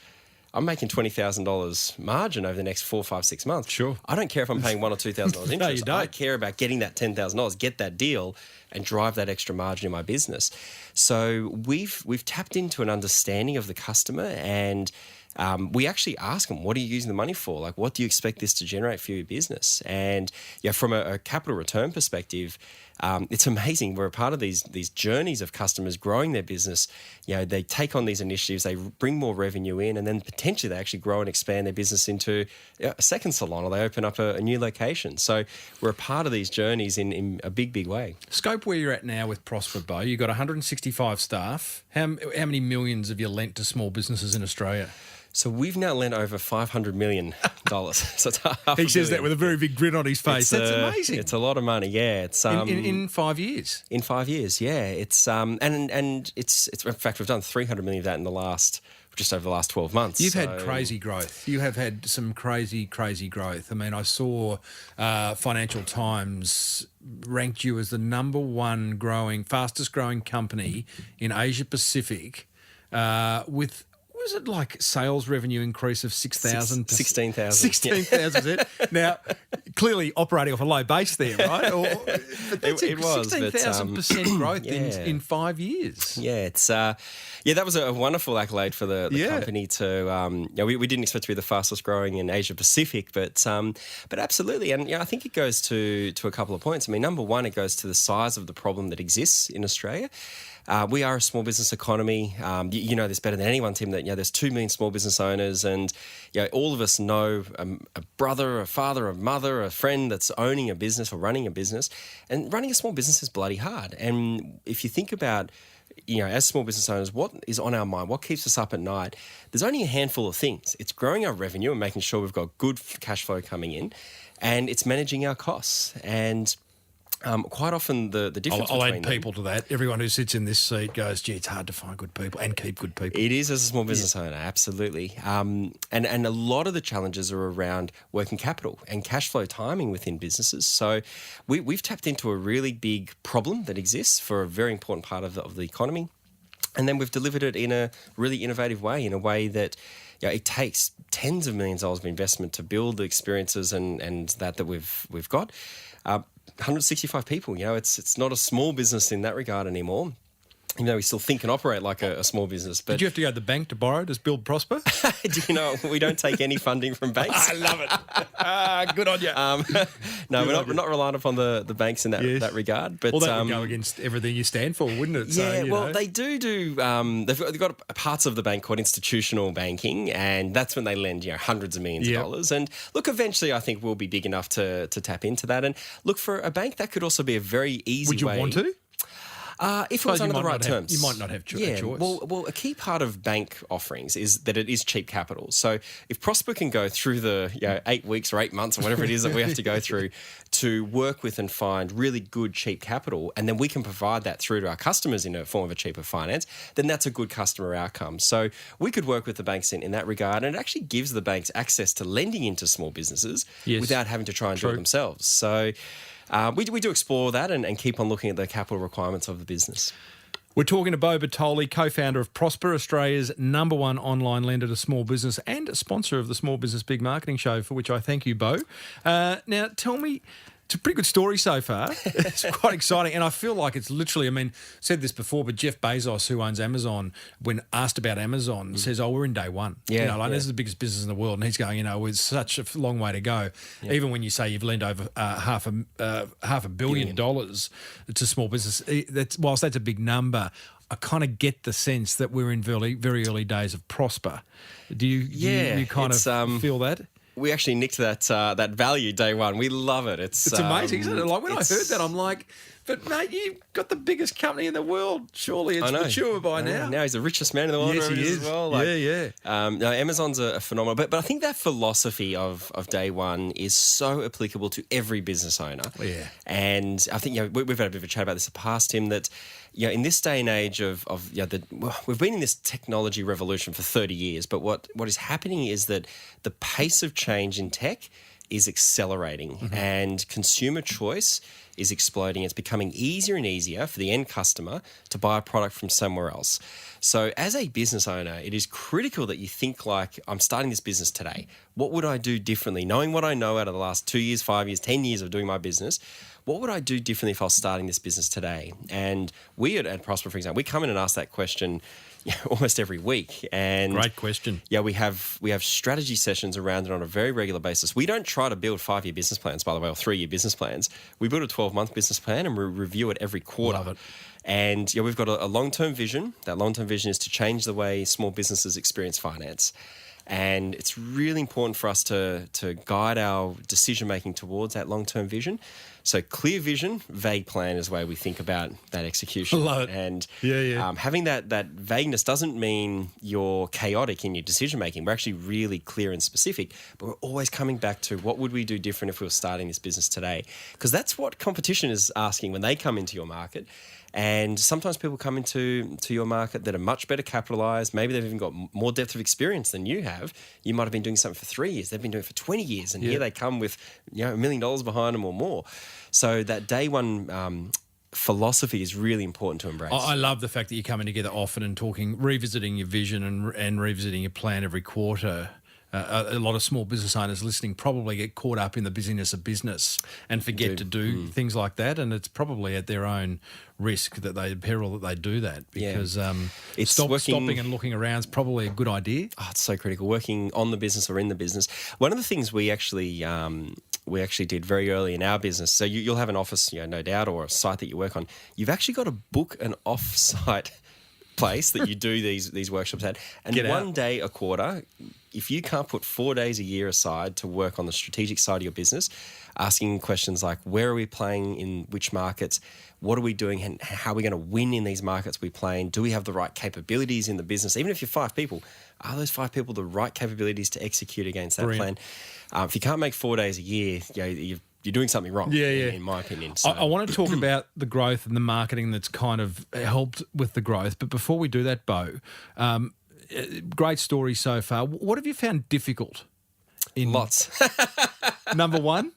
I'm making $20,000 margin over the next 4, 5, 6 months. Sure. I don't care if I'm paying $1,000 or $2,000 interest. No, you don't. I care about getting that $10,000, get that deal, and drive that extra margin in my business. So we've tapped into an understanding of the customer, and we actually ask them, what are you using the money for? Like, what do you expect this to generate for your business? And from a capital return perspective, it's amazing. We're a part of these journeys of customers growing their business. They take on these initiatives, they bring more revenue in, and then potentially they actually grow and expand their business into a second salon, or they open up a new location. So we're a part of these journeys in a big, big way. Scope where you're at now with Prospa, Beau, you've got 165 staff. How many millions have you lent to small businesses in Australia? So we've now lent over $500 million. So it's He says that with a very big grin on his face. That's amazing. It's a lot of money. Yeah, it's in 5 years. In 5 years, yeah. It's and it's in fact we've done $300 million of that in just over the last 12 months. You've had crazy growth. You have had some crazy growth. I mean, I saw Financial Times ranked you as the number one fastest growing company in Asia Pacific with. Was it like sales revenue increase of 6,000? 16,000. 16,000. Now, clearly operating off a low base there, right? But that's it was 16,000% growth in 5 years. Yeah, it's that was a wonderful accolade for the company to. We didn't expect to be the fastest growing in Asia Pacific, but absolutely, and I think it goes to a couple of points. I mean, number one, it goes to the size of the problem that exists in Australia. We are a small business economy. You know this better than anyone, Tim, that there's 2 million small business owners, and all of us know a brother, a father, a mother, a friend that's owning a business or running a business. And running a small business is bloody hard. And if you think about, as small business owners, what is on our mind, what keeps us up at night, there's only a handful of things. It's growing our revenue and making sure we've got good cash flow coming in, and it's managing our costs. And quite often the difference I'll between add people to that. Everyone who sits in this seat goes, gee, it's hard to find good people and keep good people. It is as a small business owner, absolutely. And a lot of the challenges are around working capital and cash flow timing within businesses. So we've tapped into a really big problem that exists for a very important part of the economy. And then we've delivered it in a really innovative way, in a way that it takes tens of millions of dollars of investment to build the experiences and that we've got. 165 people, it's not a small business in that regard anymore. Even though we still think and operate like a small business. But did you have to go to the bank to borrow to build Prospa? Do you know, we don't take any funding from banks. I love it. Good on you. No, we're not reliant upon the banks in that regard. But, well, that would go against everything you stand for, wouldn't it? Yeah, so, they do. They've got parts of the bank called institutional banking, and that's when they lend hundreds of millions of dollars. And look, eventually I think we'll be big enough to tap into that. And look, for a bank, that could also be a very easy way. Would you want to? If it was under the right terms. You might not have choice. Well, a key part of bank offerings is that it is cheap capital. So if Prospa can go through the 8 weeks or 8 months or whatever it is that we have to go through to work with and find really good cheap capital, and then we can provide that through to our customers in a form of a cheaper finance, then that's a good customer outcome. So we could work with the banks in that regard, and it actually gives the banks access to lending into small businesses without having to try and do it themselves. So we do explore that and keep on looking at the capital requirements of the business. We're talking to Beau Bertoli, co-founder of Prospa, Australia's #1 online lender to small business and a sponsor of the Small Business Big Marketing Show, for which I thank you, Beau. Now, tell me, it's a pretty good story so far. It's quite exciting. And I feel like it's literally, said this before, but Jeff Bezos, who owns Amazon, when asked about Amazon, says, we're in day one. This is the biggest business in the world. And he's going, with such a long way to go. Yeah. Even when you say you've lent over half a billion dollars to small business, whilst that's a big number, I kind of get the sense that we're in very, very early days of Prospa. Do you kind of feel that? We actually nicked that value day one. We love it. It's amazing, isn't it? Like when I heard that, I'm like, but mate, you've got the biggest company in the world. Surely it's mature by now. Now he's the richest man in the world. Yes, he is. As well. Amazon's a phenomenal. But I think that philosophy of day one is so applicable to every business owner. Yeah. And I think we've had a bit of a chat about this in the past, Tim, that in this day and age we've been in this technology revolution for 30 years, but what is happening is that the pace of change in tech is accelerating, and consumer choice is exploding. It's becoming easier and easier for the end customer to buy a product from somewhere else. So as a business owner, it is critical that you think like, I'm starting this business today. What would I do differently? Knowing what I know out of the last 2 years, 5 years, 10 years of doing my business, what would I do differently if I was starting this business today? And we at Prospa, for example, we come in and ask that question almost every week. And great question. Yeah, we have strategy sessions around it on a very regular basis. We don't try to build 5-year business plans, by the way, or 3-year business plans. We build a 12-month business plan and we review it every quarter. Love it. And we've got a long-term vision. That long-term vision is to change the way small businesses experience finance. And it's really important for us to guide our decision-making towards that long-term vision. So clear vision, vague plan is the way we think about that execution. I love it. And Yeah. having that vagueness doesn't mean you're chaotic in your decision-making. We're actually really clear and specific, but we're always coming back to what would we do different if we were starting this business today? Because that's what competition is asking when they come into your market. And sometimes people come into your market that are much better capitalized. Maybe they've even got more depth of experience than you have. You might have been doing something for 3 years. They've been doing it for 20 years. And here they come with $1 million behind them or more. So that day one philosophy is really important to embrace. I love the fact that you're coming together often and revisiting your vision and revisiting your plan every quarter. A lot of small business owners listening probably get caught up in the busyness of business and forget to do things like that, and it's probably at their own risk peril that they do that, because stopping and looking around is probably a good idea. Oh, it's so critical. Working on the business or in the business. One of the things we actually did very early in our business. So you'll have an office, no doubt, or a site that you work on. You've actually got to book an off-site place that you do these workshops at, and one day a quarter. If you can't put 4 days a year aside to work on the strategic side of your business, asking questions like, where are we playing in which markets? What are we doing? And how are we going to win in these markets we play in? Do we have the right capabilities in the business? Even if you're 5 people, are those 5 people the right capabilities to execute against that plan? If you can't make 4 days a year, you're doing something wrong, in my opinion. So. I want to talk about the growth and the marketing that's kind of helped with the growth. But before we do that, Beau, great story so far. What have you found difficult? Lots. Number one?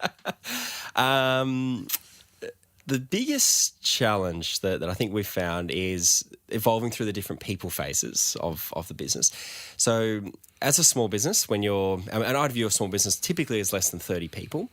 The biggest challenge that I think we've found is evolving through the different people phases of the business. So as a small business, and I'd view a small business typically as less than 30 people,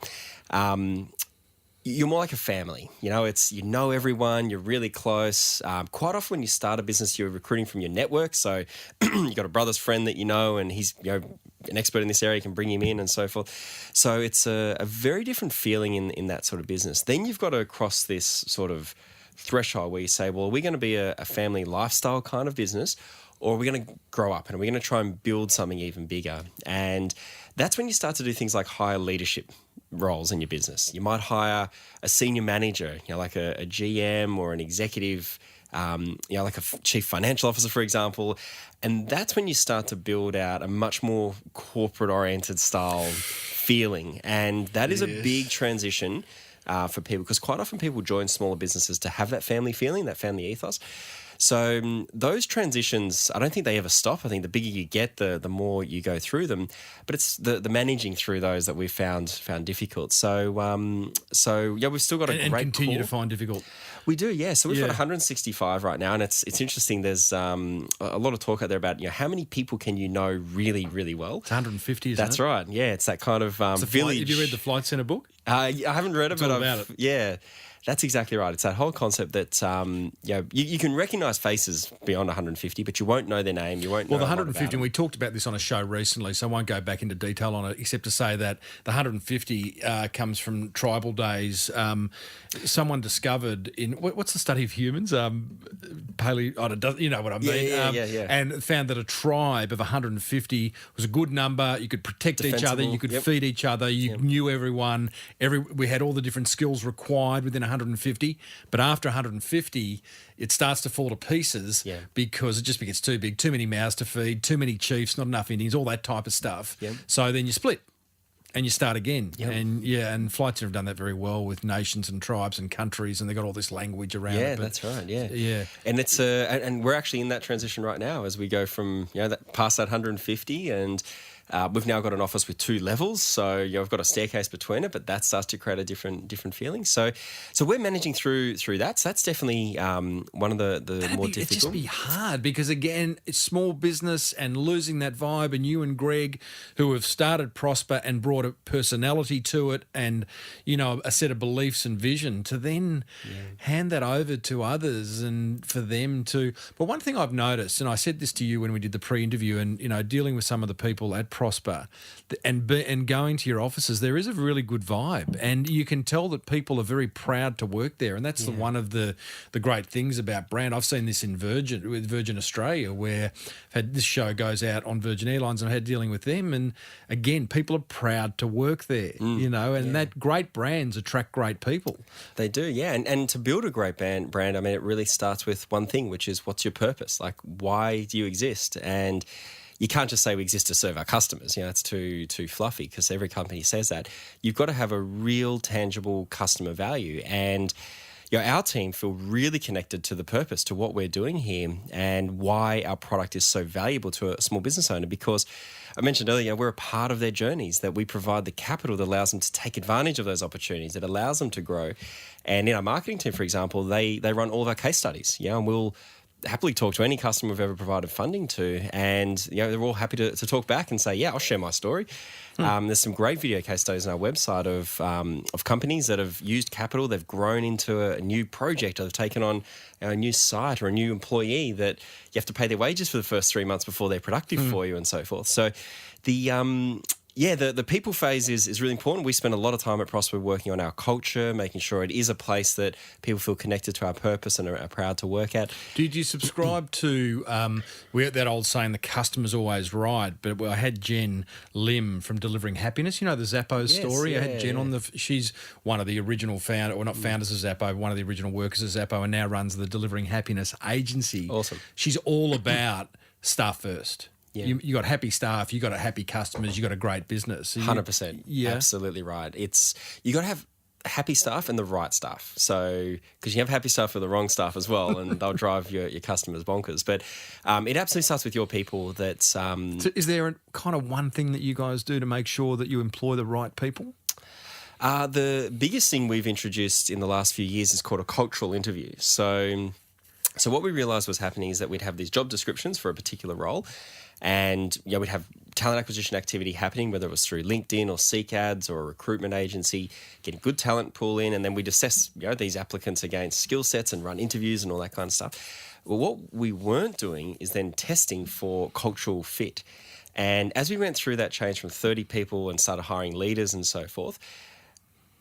you're more like a family. You know everyone, you're really close. Quite often when you start a business, you're recruiting from your network. So you've got a brother's friend that you know, and he's an expert in this area, you can bring him in and so forth. So it's a very different feeling in that sort of business. Then you've got to cross this sort of threshold where you say, well, are we going to be a family lifestyle kind of business, or are we going to grow up and are we going to try and build something even bigger? And that's when you start to do things like hire leadership roles in your business. You might hire a senior manager, like a GM or an executive, like a chief financial officer, for example. And that's when you start to build out a much more corporate-oriented style feeling. And that is a big transition for people, because quite often people join smaller businesses to have that family feeling, that family ethos. So those transitions, I don't think they ever stop. I think the bigger you get, the more you go through them. But it's the managing through those that we've found difficult. So we've still got a great and continue core. to find difficult. We do, yeah. So we've got 165 right now, and it's interesting. There's a lot of talk out there about how many people can you know really, really well. It's 150, isn't That's it? right. Yeah, it's that kind of village. Have you read the Flight Centre book? I haven't read it, It's but all about it. Yeah. That's exactly right. It's that whole concept that you can recognise faces beyond 150, but you won't know their name. You won't know. Well, the a lot 150, about and we talked about this on a show recently, so I won't go back into detail on it, except to say that the 150 comes from tribal days. Someone discovered in what's the study of humans? You know what I mean? Yeah. And found that a tribe of 150 was a good number. You could protect each other. You could feed each other. You knew everyone. We had all the different skills required within 150. But after 150, it starts to fall to pieces because it just gets too big. Too many mouths to feed. Too many chiefs. Not enough Indians. All that type of stuff. Yep. So then you split. And you start again. Yep. And Flight Centre have done that very well with nations and tribes and countries, and they've got all this language around it. Yeah, that's right, Yeah. And it's and we're actually in that transition right now as we go from past that 150, and We've now got an office with 2 levels, so we've got a staircase between it, but that starts to create a different feeling. So we're managing through that. So that's definitely one of the more difficult. It'd just be hard because, again, it's small business and losing that vibe. And you and Greg, who have started Prospa and brought a personality to it and, a set of beliefs and vision, to then hand that over to others and for them to... But one thing I've noticed, and I said this to you when we did the pre-interview and, dealing with some of the people at Prospa and going to your offices, there is a really good vibe. And you can tell that people are very proud to work there. And that's one of the great things about brand. I've seen this with Virgin Australia, where I've had this show goes out on Virgin Airlines and I've had dealing with them. And again, people are proud to work there, and that great brands attract great people. They do, yeah. And to build a great brand, I mean, it really starts with one thing, which is what's your purpose? Like, why do you exist? And you can't just say we exist to serve our customers. It's too fluffy because every company says that. You've got to have a real tangible customer value. And our team feel really connected to the purpose, to what we're doing here and why our product is so valuable to a small business owner, because I mentioned earlier, we're a part of their journeys, that we provide the capital that allows them to take advantage of those opportunities, that allows them to grow. And in our marketing team, for example, they run all of our case studies, and we'll happily talk to any customer we've ever provided funding to, and they're all happy to talk back and say, I'll share my story. There's some great video case studies on our website of companies that have used capital, they've grown into a new project, or they've taken on a new site or a new employee that you have to pay their wages for the first 3 months before they're productive for you and so forth. So the people phase is really important. We spend a lot of time at Prosper working on our culture, making sure it is a place that people feel connected to our purpose and are proud to work at. Did you subscribe to that old saying, the customer's always right? But I had Jen Lim from Delivering Happiness. The Zappos story? I had Jen on she's one of the original not founders of Zappo, one of the original workers of Zappo, and now runs the Delivering Happiness agency. Awesome. She's all about staff first. Yeah. You got happy staff, you got happy customers, you got a great business. 100%. Yeah. Absolutely right. You got to have happy staff and the right staff. So, because you have happy staff with the wrong staff as well, and they'll drive your customers bonkers. But it absolutely starts with your people. So is there a kind of one thing that you guys do to make sure that you employ the right people? The biggest thing we've introduced in the last few years is called a cultural interview. So what we realised was happening is that we'd have these job descriptions for a particular role, and we'd have talent acquisition activity happening, whether it was through LinkedIn or Seek Ads or a recruitment agency, getting good talent pool in, and then we'd assess these applicants against skill sets and run interviews and all that kind of stuff. Well, what we weren't doing is then testing for cultural fit. And as we went through that change from 30 people and started hiring leaders and so forth,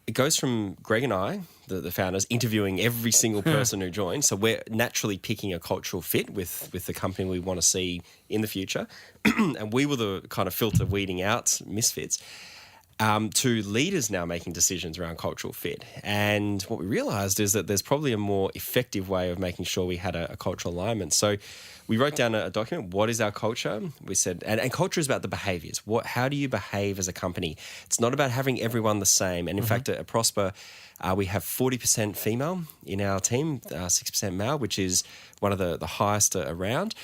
it goes from Greg and I, the founders, interviewing every single person who joined. So we're naturally picking a cultural fit with the company we want to see in the future. And we were the kind of filter weeding out misfits, to leaders now making decisions around cultural fit. And what we realised is that there's probably a more effective way of making sure we had a cultural alignment. So we wrote down a document. What is our culture? We said, and culture is about the behaviours. How do you behave as a company? It's not about having everyone the same. And in fact, at Prosper, we have 40% female in our team, 6% male, which is one of the highest around.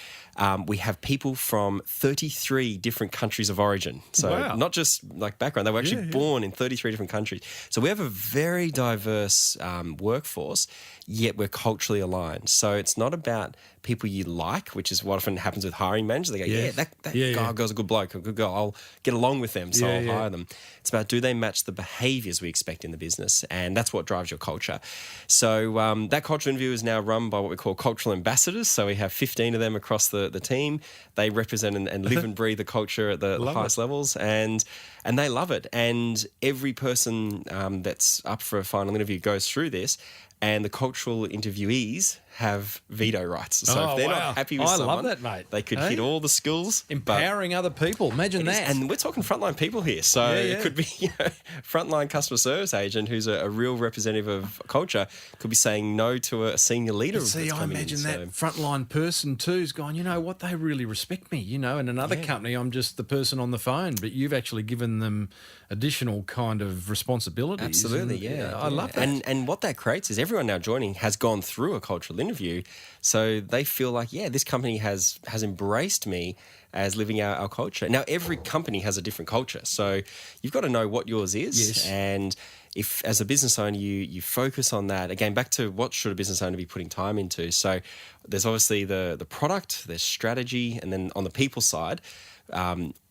We have people from 33 different countries of origin. So not just like background, they were actually born in 33 different countries. So we have a very diverse workforce, yet we're culturally aligned. So it's not about people you like, which is what often happens with hiring managers. They go, that guy's a good bloke, a good girl. I'll get along with them, so I'll hire them. It's about, do they match the behaviours we expect in the business? And that's what drives your culture. So that cultural interview is now run by what we call cultural ambassadors. So we have 15 of them across the team. They represent and live and breathe the culture at the highest levels, and they love it. And every person that's up for a final interview goes through this, and the cultural interviewees have veto rights. So if they're not happy with someone, love that, mate. They could hit all the skills. Empowering other people. Imagine that. And we're talking frontline people here. So it could be frontline customer service agent who's a real representative of culture could be saying no to a senior leader. See, I imagine that frontline person too is going, what, they really respect me, in another company I'm just the person on the phone, but you've actually given them additional kind of responsibilities. Absolutely, I love that. And what that creates is everyone now joining has gone through a cultural interview. interview. So they feel like, yeah, this company has embraced me as living our culture. Now, every company has a different culture. So you've got to know what yours is. Yes. And if, as a business owner, you focus on that, again, back to what should a business owner be putting time into. So there's obviously the product, there's strategy, and then on the people side,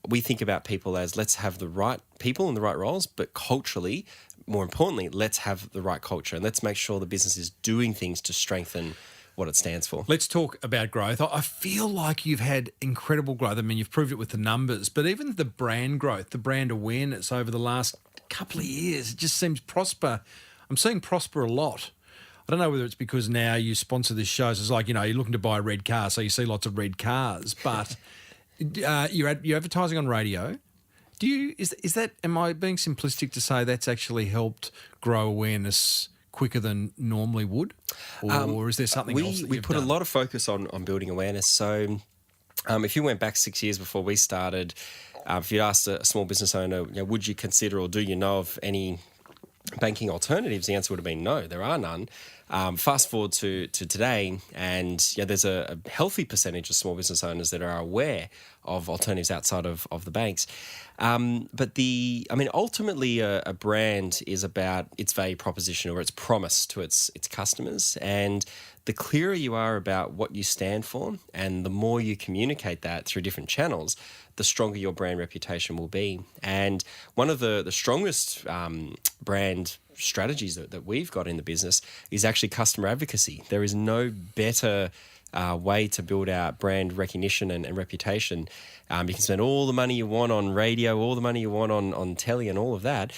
we think about people as let's have the right people in the right roles, but culturally, more importantly, let's have the right culture and let's make sure the business is doing things to strengthen what it stands for. Let's talk about growth. I feel like you've had incredible growth. I mean, you've proved it with the numbers, but even the brand growth, the brand awareness over the last couple of years, it just seems Prospa. I'm seeing Prospa a lot. I don't know whether it's because now you sponsor this show. So it's like, you're looking to buy a red car, so you see lots of red cars, but you're advertising on radio. Is that, am I being simplistic to say that's actually helped grow awareness quicker than normally would? Or is there something else that we you've put done? a lot of focus on building awareness. So if you went back 6 years before we started, if you asked a small business owner, would you consider or do you know of any banking alternatives, the answer would have been no, there are none. Fast forward to today, and there's a healthy percentage of small business owners that are aware of alternatives outside of the banks. But ultimately, a brand is about its value proposition or its promise to its customers. And the clearer you are about what you stand for, and the more you communicate that through different channels, the stronger your brand reputation will be. And one of the strongest brand strategies that we've got in the business is actually customer advocacy. There is no better way to build out brand recognition and reputation. You can spend all the money you want on radio, all the money you want on telly and all of that.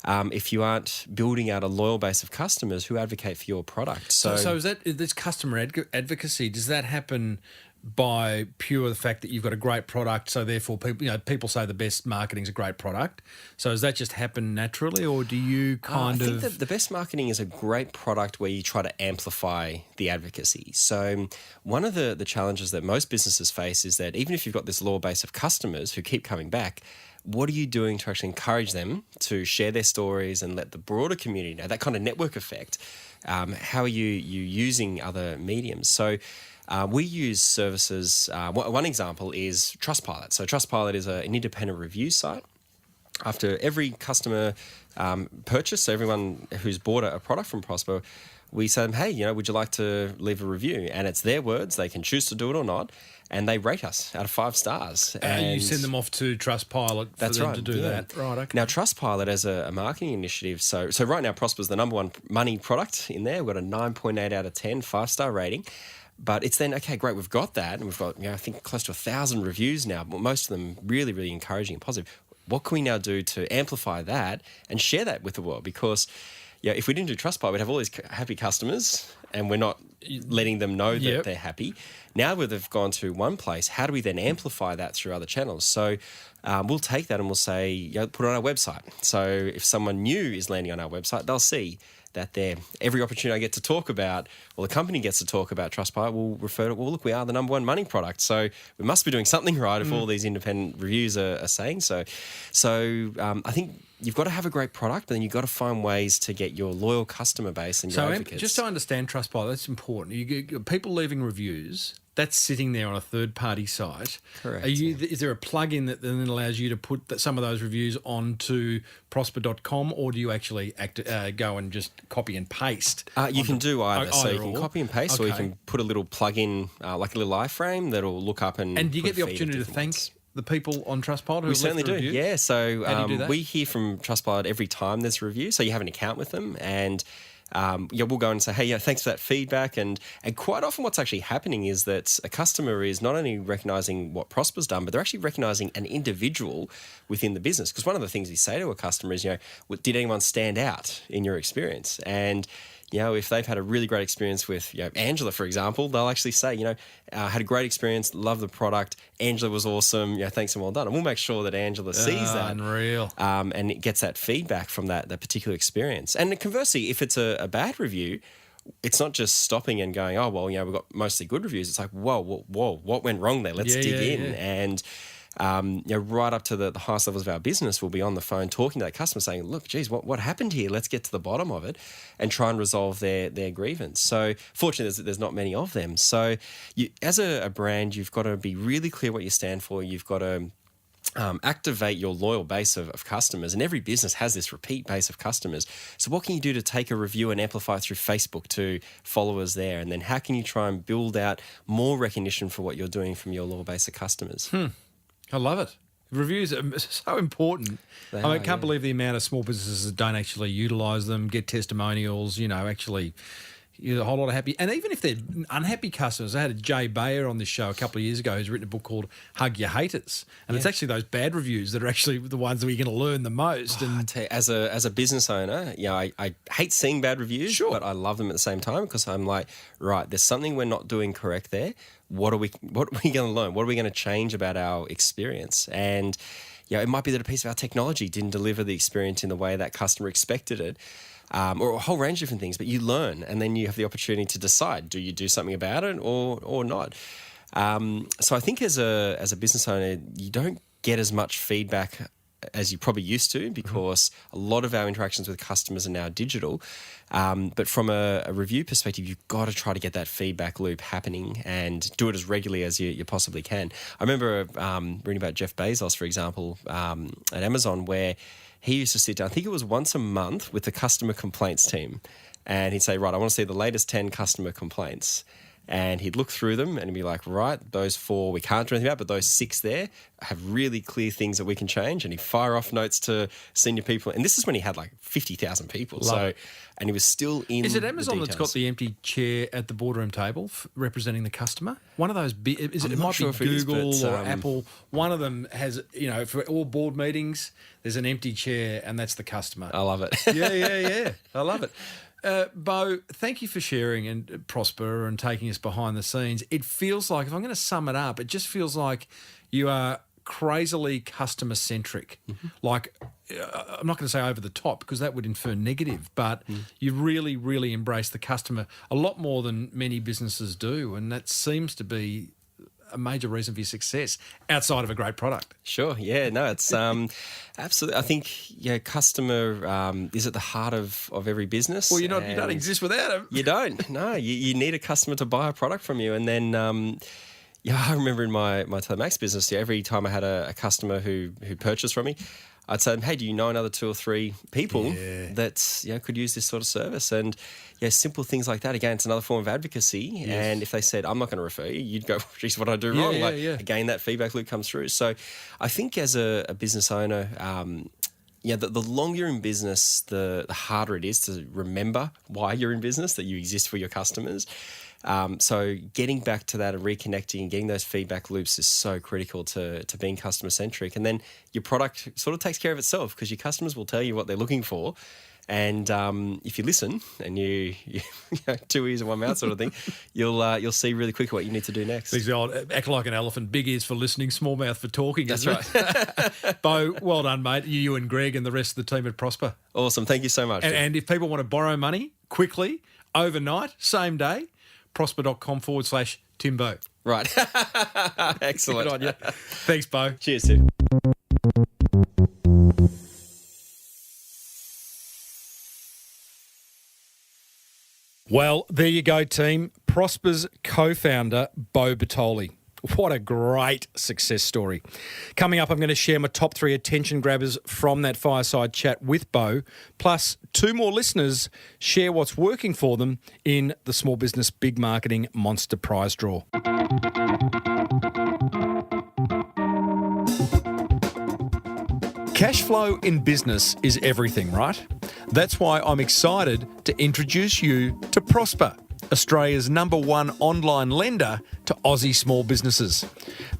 If you aren't building out a loyal base of customers who advocate for your product. So is this customer advocacy, does that happen by pure the fact that you've got a great product, so therefore people say the best marketing is a great product? So does that just happen naturally, or do you I think that the best marketing is a great product where you try to amplify the advocacy. So one of the challenges that most businesses face is that even if you've got this loyal base of customers who keep coming back, what are you doing to actually encourage them to share their stories and let the broader community know, that kind of network effect? How are you using other mediums? So we use services. One example is Trustpilot. So Trustpilot is an independent review site. After every customer purchase, so everyone who's bought a product from Prospa, we say to them, hey, would you like to leave a review? And it's their words. They can choose to do it or not. And they rate us out of 5 stars. And you send them off to Trustpilot for them to do that. Right, okay. Now, Trustpilot as a marketing initiative, so right now Prospa's the number one money product in there. We've got a 9.8 out of 10, 5-star rating. But it's then, okay, great, we've got that. And we've got, I think, close to 1,000 reviews now, but most of them really, really encouraging and positive. What can we now do to amplify that and share that with the world? Because if we didn't do Trustpilot, we'd have all these happy customers and we're not letting them know that they're happy. Now that they've gone to one place, how do we then amplify that through other channels? So we'll take that and we'll say, put it on our website. So if someone new is landing on our website, they'll see that every opportunity I get to talk about, or the company gets to talk about Trustpilot, we'll refer to, well, look, we are the number one money product. So we must be doing something right if all these independent reviews are saying so. So I think you've got to have a great product, but then you've got to find ways to get your loyal customer base and your advocates. Just to understand Trustpilot, that's important. You get people leaving reviews. That's sitting there on a third-party site. Correct. Is there a plug-in that then allows you to put some of those reviews onto prospa.com, or do you actually go and just copy and paste? You can do either. So you can or? copy and paste, or you can put a little plug-in, like a little iframe that'll look up and do you get put the a feed of opportunity to different thank ones. the people on Trustpilot who We certainly do, reviews? yeah. So How do you do that? we hear from Trustpilot every time there's a review. So you have an account with them, and we'll go and say, hey, thanks for that feedback. And quite often what's actually happening is that a customer is not only recognising what Prospa's done, but they're actually recognising an individual within the business. Because one of the things you say to a customer is, did anyone stand out in your experience? And if they've had a really great experience with Angela, for example, they'll actually say, had a great experience, love the product, Angela was awesome, thanks and well done. And we'll make sure that Angela sees that. Unreal. And it gets that feedback from that particular experience. And conversely, if it's a bad review, it's not just stopping and going, oh, well, we've got mostly good reviews. It's like, whoa, what went wrong there? Let's dig in. Yeah. And right up to the highest levels of our business, will be on the phone talking to that customer saying, look, geez, what happened here? Let's get to the bottom of it and try and resolve their grievance. So fortunately, there's not many of them. So as a brand, you've got to be really clear what you stand for. You've got to activate your loyal base of customers, and every business has this repeat base of customers. So what can you do to take a review and amplify it through Facebook to followers there? And then how can you try and build out more recognition for what you're doing from your loyal base of customers? I love it. Reviews are so important. I can't believe the amount of small businesses that don't actually utilise them, get testimonials, actually... a whole lot of happy, and even if they're unhappy customers. I had a Jay Bayer on this show a couple of years ago who's written a book called Hug Your Haters, and it's actually those bad reviews that are actually the ones that we're going to learn the most. And I tell you, as a business owner, I hate seeing bad reviews, but I love them at the same time, because I'm like, right, there's something we're not doing correct there. What are we going to learn? What are we going to change about our experience? And it might be that a piece of our technology didn't deliver the experience in the way that customer expected it. Or a whole range of different things, but you learn, and then you have the opportunity to decide, do you do something about it or not? So I think as a business owner, you don't get as much feedback as you probably used to, because a lot of our interactions with customers are now digital. But from a review perspective, you've got to try to get that feedback loop happening and do it as regularly as you possibly can. I remember reading about Jeff Bezos, for example, at Amazon, where he used to sit down, I think it was once a month, with the customer complaints team. And he'd say, right, I want to see the latest 10 customer complaints. And he'd look through them and be like, right, those 4 we can't do anything about, but those 6 there have really clear things that we can change. And he'd fire off notes to senior people. And this is when he had like 50,000 people. And he was still in. Is it Amazon that's got the empty chair at the boardroom table representing the customer? One of those big, it might be Google or Apple. One of them has, for all board meetings, there's an empty chair, and that's the customer. I love it. Yeah. I love it. Beau, thank you for sharing and Prospa and taking us behind the scenes. It feels like, if I'm going to sum it up, it just feels like you are crazily customer-centric. Like, I'm not going to say over the top, because that would infer negative, but you really, really embrace the customer a lot more than many businesses do, and that seems to be a major reason for your success outside of a great product. Sure. Yeah. No, it's absolutely. I think customer is at the heart of every business. Well, you don't exist without them. You don't. No, you need a customer to buy a product from you, and then. I remember in my Telemax business, every time I had a customer who purchased from me, I'd say, hey, do you know another 2 or 3 people that could use this sort of service? And simple things like that. Again, it's another form of advocacy. Yes. And if they said, I'm not going to refer you, you'd go, geez, what did I do wrong? Again, that feedback loop comes through. So I think as a business owner, the longer you're in business, the harder it is to remember why you're in business, that you exist for your customers. So getting back to that and reconnecting and getting those feedback loops is so critical to being customer centric. And then your product sort of takes care of itself, because your customers will tell you what they're looking for. And if you listen and you 2 ears and 1 mouth sort of thing, you'll see really quickly what you need to do next. It's the old act like an elephant, big ears for listening, small mouth for talking. That's right. Beau, well done, mate. You and Greg and the rest of the team at Prospa. Awesome. Thank you so much. And if people want to borrow money quickly, overnight, same day, prospa.com/Timbo. Right. Excellent. Good on you. Thanks, Beau. Cheers, Tim. Well, there you go, team. Prospa's co-founder, Beau Bertoli. What a great success story. Coming up, I'm going to share my top 3 attention grabbers from that fireside chat with Beau, plus 2 more listeners share what's working for them in the Small Business Big Marketing Monster Prize Draw. Cash flow in business is everything, right? That's why I'm excited to introduce you to Prospa, Australia's #1 online lender to Aussie small businesses.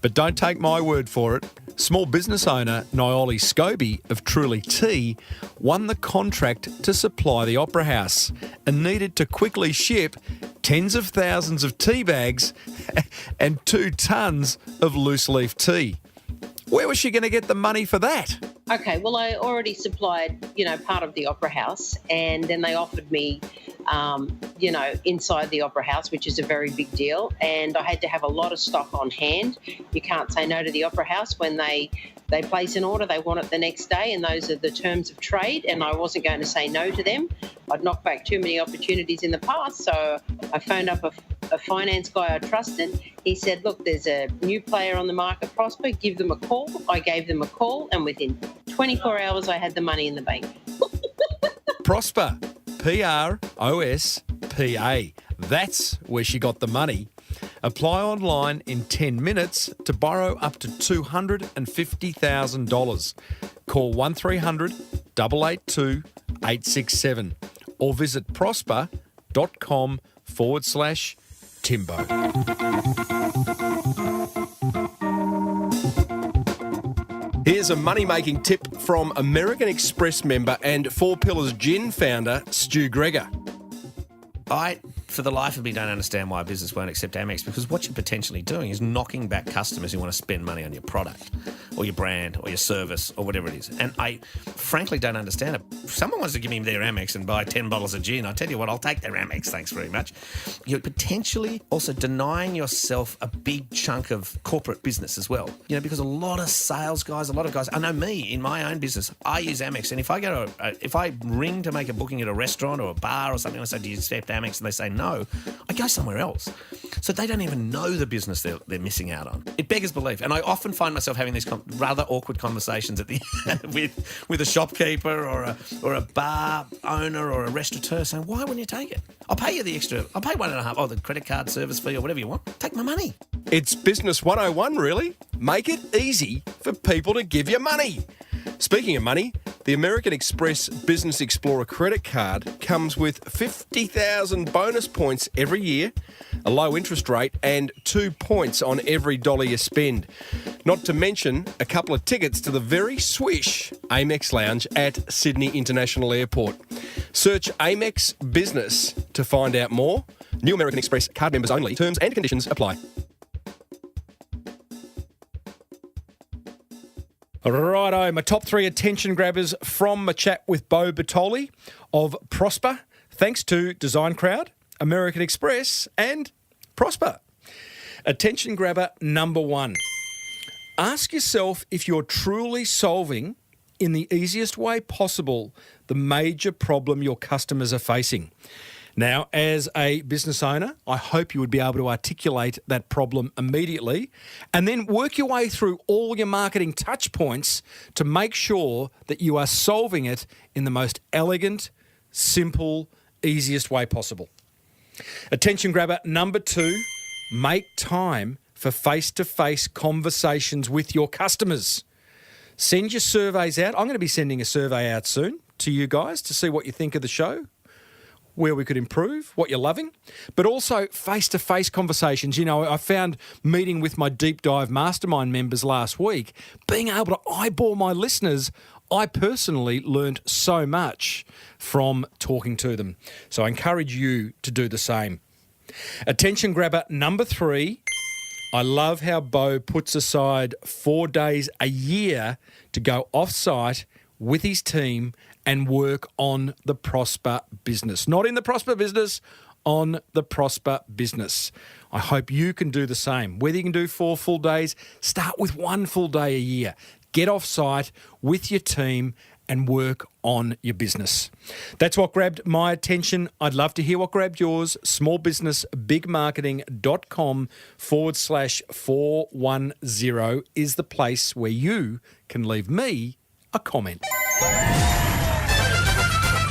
But don't take my word for it. Small business owner Nioli Scobie of Truly Tea won the contract to supply the Opera House and needed to quickly ship tens of thousands of tea bags and 2 tons of loose leaf tea. Where was she going to get the money for that? Okay, well, I already supplied, part of the Opera House, and then they offered me, inside the Opera House, which is a very big deal, and I had to have a lot of stock on hand. You can't say no to the Opera House when they place an order, they want it the next day, and those are the terms of trade, and I wasn't going to say no to them. I'd knocked back too many opportunities in the past, so I phoned up a finance guy I trusted. He said, look, there's a new player on the market, Prospa, give them a call. I gave them a call, and within 24 hours I had the money in the bank. Prospa, Prospa. That's where she got the money. Apply online in 10 minutes to borrow up to $250,000. Call 1300 882 867 or visit prospa.com/Timbo. Here's a money-making tip from American Express member and Four Pillars Gin founder, Stu Gregor. I, for the life of me, don't understand why a business won't accept Amex, because what you're potentially doing is knocking back customers who want to spend money on your product or your brand or your service or whatever it is. And I frankly don't understand it. If someone wants to give me their Amex and buy 10 bottles of gin, I tell you what, I'll take their Amex, thanks very much. You're potentially also denying yourself a big chunk of corporate business as well. Because a lot of sales guys, I know me in my own business, I use Amex. And if I ring to make a booking at a restaurant or a bar or something, I say, do you accept Amex? And they say no, I go somewhere else. So they don't even know the business they're missing out on. It beggars belief. And I often find myself having these rather awkward conversations at the with a shopkeeper or a bar owner or a restaurateur saying, why wouldn't you take it? I'll pay you the extra. I'll pay $1.50, the credit card service fee or whatever you want. Take my money. It's Business 101, really. Make it easy for people to give you money. Speaking of money, the American Express Business Explorer credit card comes with 50,000 bonus points every year, a low interest rate, and 2 points on every dollar you spend. Not to mention a couple of tickets to the very swish Amex Lounge at Sydney International Airport. Search Amex Business to find out more. New American Express card members only. Terms and conditions apply. Righto, my top three attention grabbers from my chat with Beau Bertoli of Prospa, thanks to Design Crowd, American Express and Prospa. Attention grabber number one. Ask yourself if you're truly solving, in the easiest way possible, the major problem your customers are facing. Now, as a business owner, I hope you would be able to articulate that problem immediately and then work your way through all your marketing touch points to make sure that you are solving it in the most elegant, simple, easiest way possible. Attention grabber number two, make time for face-to-face conversations with your customers. Send your surveys out. I'm going to be sending a survey out soon to you guys to see what you think of the show, where we could improve, what you're loving, but also face-to-face conversations. I found meeting with my Deep Dive Mastermind members last week, being able to eyeball my listeners, I personally learned so much from talking to them. So I encourage you to do the same. Attention grabber number three, I love how Beau puts aside 4 days a year to go off-site with his team and work on the Prospa business. Not in the Prospa business, on the Prospa business. I hope you can do the same. Whether you can do 4 full days, start with 1 full day a year. Get off site with your team and work on your business. That's what grabbed my attention. I'd love to hear what grabbed yours. smallbusinessbigmarketing.com/410 is the place where you can leave me a comment.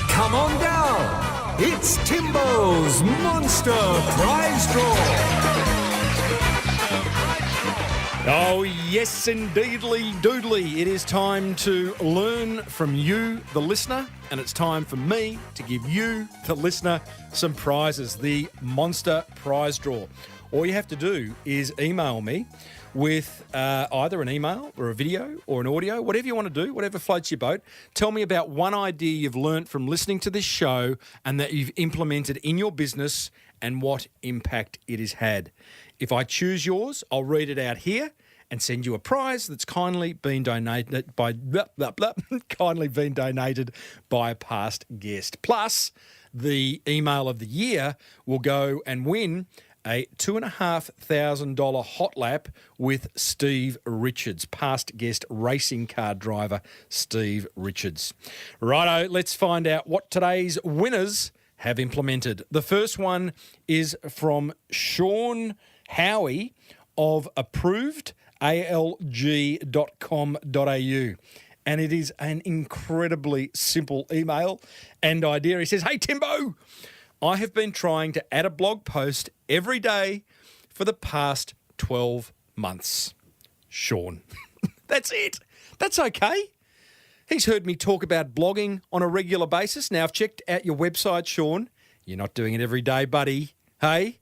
Come on down. It's Timbo's Monster Prize Draw. Oh, yes, indeedly, doodly. It is time to learn from you, the listener, and it's time for me to give you, the listener, some prizes, the Monster Prize Draw. All you have to do is email me with either an email or a video or an audio, whatever you want to do, whatever floats your boat. Tell me about one idea you've learnt from listening to this show and that you've implemented in your business and what impact it has had. If I choose yours, I'll read it out here and send you a prize that's kindly been donated by a past guest. Plus, the email of the year will go and win a $2,500 hot lap with Steve Richards, past guest racing car driver Steve Richards. Righto, let's find out what today's winners have implemented. The first one is from Sean Howie of approvedalg.com.au. And it is an incredibly simple email and idea. He says, "Hey, Timbo, I have been trying to add a blog post every day for the past 12 months. Sean." That's it. That's okay. He's heard me talk about blogging on a regular basis. Now, I've checked out your website, Sean. You're not doing it every day, buddy. Hey,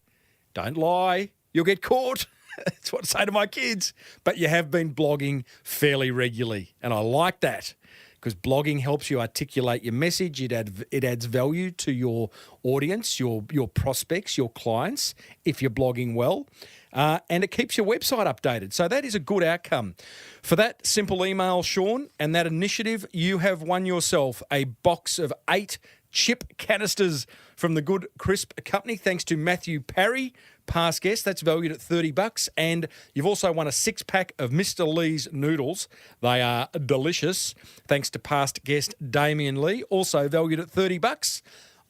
don't lie. You'll get caught. That's what I say to my kids. But you have been blogging fairly regularly, and I like that because blogging helps you articulate your message. It adds value to your audience, your prospects, your clients, if you're blogging well, and it keeps your website updated. So that is a good outcome. For that simple email, Sean, and that initiative, you have won yourself a box of 8 chip canisters from the Good Crisp Company, thanks to Matthew Parry, past guest. That's valued at $30. And you've also won a 6-pack of Mr. Lee's noodles. They are delicious, thanks to past guest Damien Lee, also valued at $30.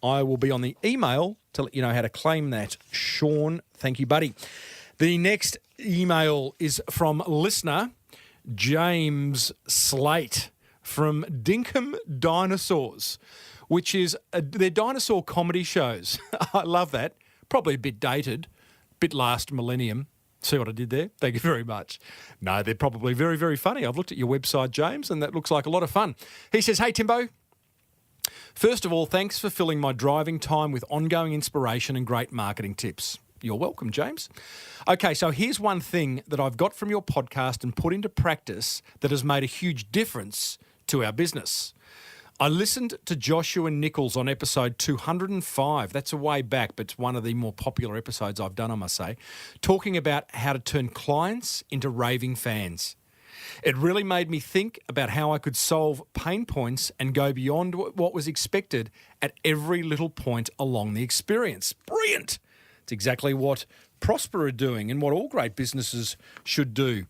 I will be on the email to let you know how to claim that. Sean, thank you, buddy. The next email is from listener James Slate from Dinkum Dinosaurs, which is their dinosaur comedy shows. I love that. Probably a bit dated, bit last millennium. See what I did there? Thank you very much. No, they're probably very, very funny. I've looked at your website, James, and that looks like a lot of fun. He says, "Hey, Timbo. First of all, thanks for filling my driving time with ongoing inspiration and great marketing tips." You're welcome, James. Okay, so here's one thing that I've got from your podcast and put into practice that has made a huge difference to our business. I listened to Joshua Nichols on episode 205. That's a way back, but it's one of the more popular episodes I've done, I must say, talking about how to turn clients into raving fans. It really made me think about how I could solve pain points and go beyond what was expected at every little point along the experience. Brilliant! It's exactly what Prospa are doing and what all great businesses should do.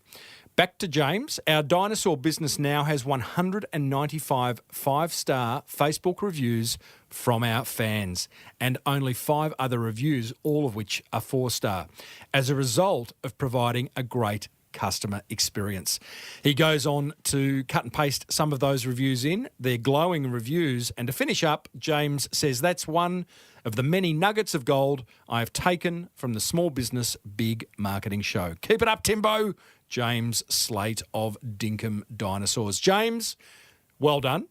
Back to James. Our dinosaur business now has 195 5-star Facebook reviews from our fans and only 5 other reviews, all of which are 4-star, as a result of providing a great customer experience. He goes on to cut and paste some of those reviews in. They're glowing reviews. And to finish up, James says that's one of the many nuggets of gold I have taken from the Small Business Big Marketing Show. Keep it up, Timbo. James Slate of Dinkum Dinosaurs. James, well done.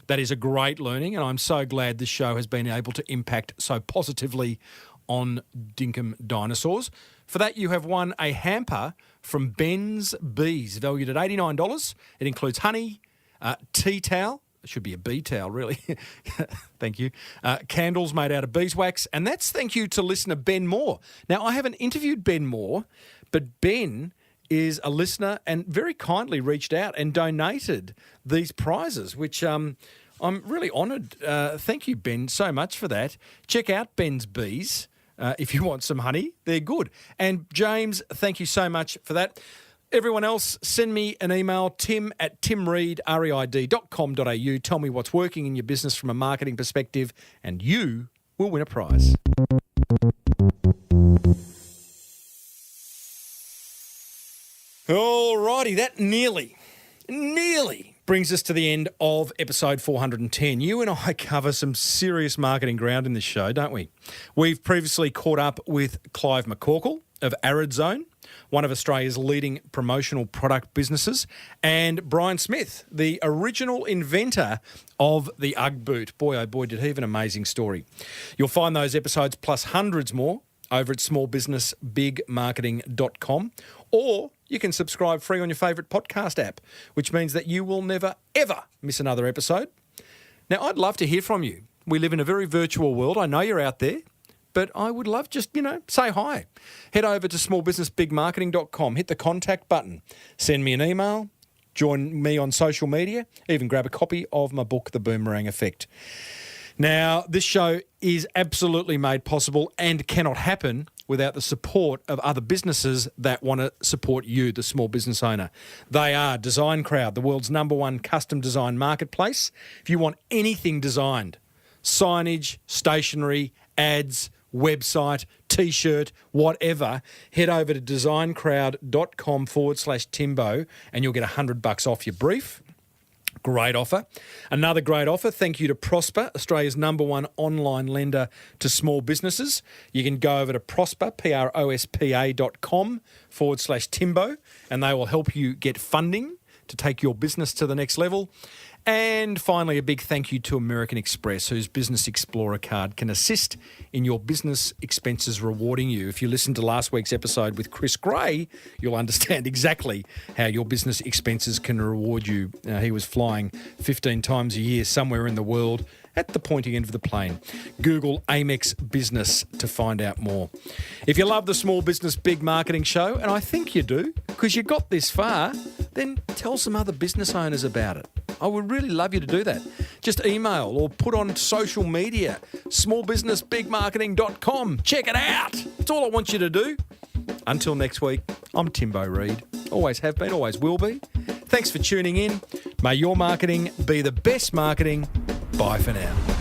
That is a great learning, and I'm so glad this show has been able to impact so positively on Dinkum Dinosaurs. For that, you have won a hamper from Ben's Bees, valued at $89. It includes honey, tea towel. It should be a bee towel, really. Thank you. Candles made out of beeswax. And that's thank you to listener Ben Moore. Now, I haven't interviewed Ben Moore, but Ben is a listener and very kindly reached out and donated these prizes, which I'm really honoured. Thank you, Ben, so much for that. Check out Ben's Bees if you want some honey. They're good. And James, thank you so much for that. Everyone else, send me an email, tim@timreid.com.au. Tell me what's working in your business from a marketing perspective, and you will win a prize. Alrighty, that nearly brings us to the end of episode 410. You and I cover some serious marketing ground in this show, don't we? We've previously caught up with Clive McCorkle of Arid Zone, one of Australia's leading promotional product businesses, and Brian Smith, the original inventor of the Ugg boot. Boy, oh boy, did he have an amazing story. You'll find those episodes plus hundreds more over at smallbusinessbigmarketing.com, or you can subscribe free on your favourite podcast app, which means that you will never, ever miss another episode. Now, I'd love to hear from you. We live in a very virtual world. I know you're out there, but I would love just, say hi. Head over to smallbusinessbigmarketing.com, hit the contact button, send me an email, join me on social media, even grab a copy of my book, The Boomerang Effect. Now, this show is absolutely made possible and cannot happen without the support of other businesses that want to support you, the small business owner. They are Design Crowd, the world's #1 custom design marketplace. If you want anything designed, signage, stationery, ads, website, T-shirt, whatever, head over to designcrowd.com/Timbo and you'll get $100 off your brief. Great offer. Another great offer. Thank you to Prospa, Australia's #1 online lender to small businesses. You can go over to Prospa, prospa.com/Timbo, and they will help you get funding to take your business to the next level. And finally, a big thank you to American Express, whose Business Explorer card can assist in your business expenses, rewarding you. If you listened to last week's episode with Chris Gray, you'll understand exactly how your business expenses can reward you. He was flying 15 times a year somewhere in the world at the pointy end of the plane. Google Amex Business to find out more. If you love the Small Business Big Marketing Show, and I think you do, because you got this far, then tell some other business owners about it. I would really love you to do that. Just email or put on social media, smallbusinessbigmarketing.com. Check it out. That's all I want you to do. Until next week, I'm Timbo Reid. Always have been, always will be. Thanks for tuning in. May your marketing be the best marketing. Bye for now.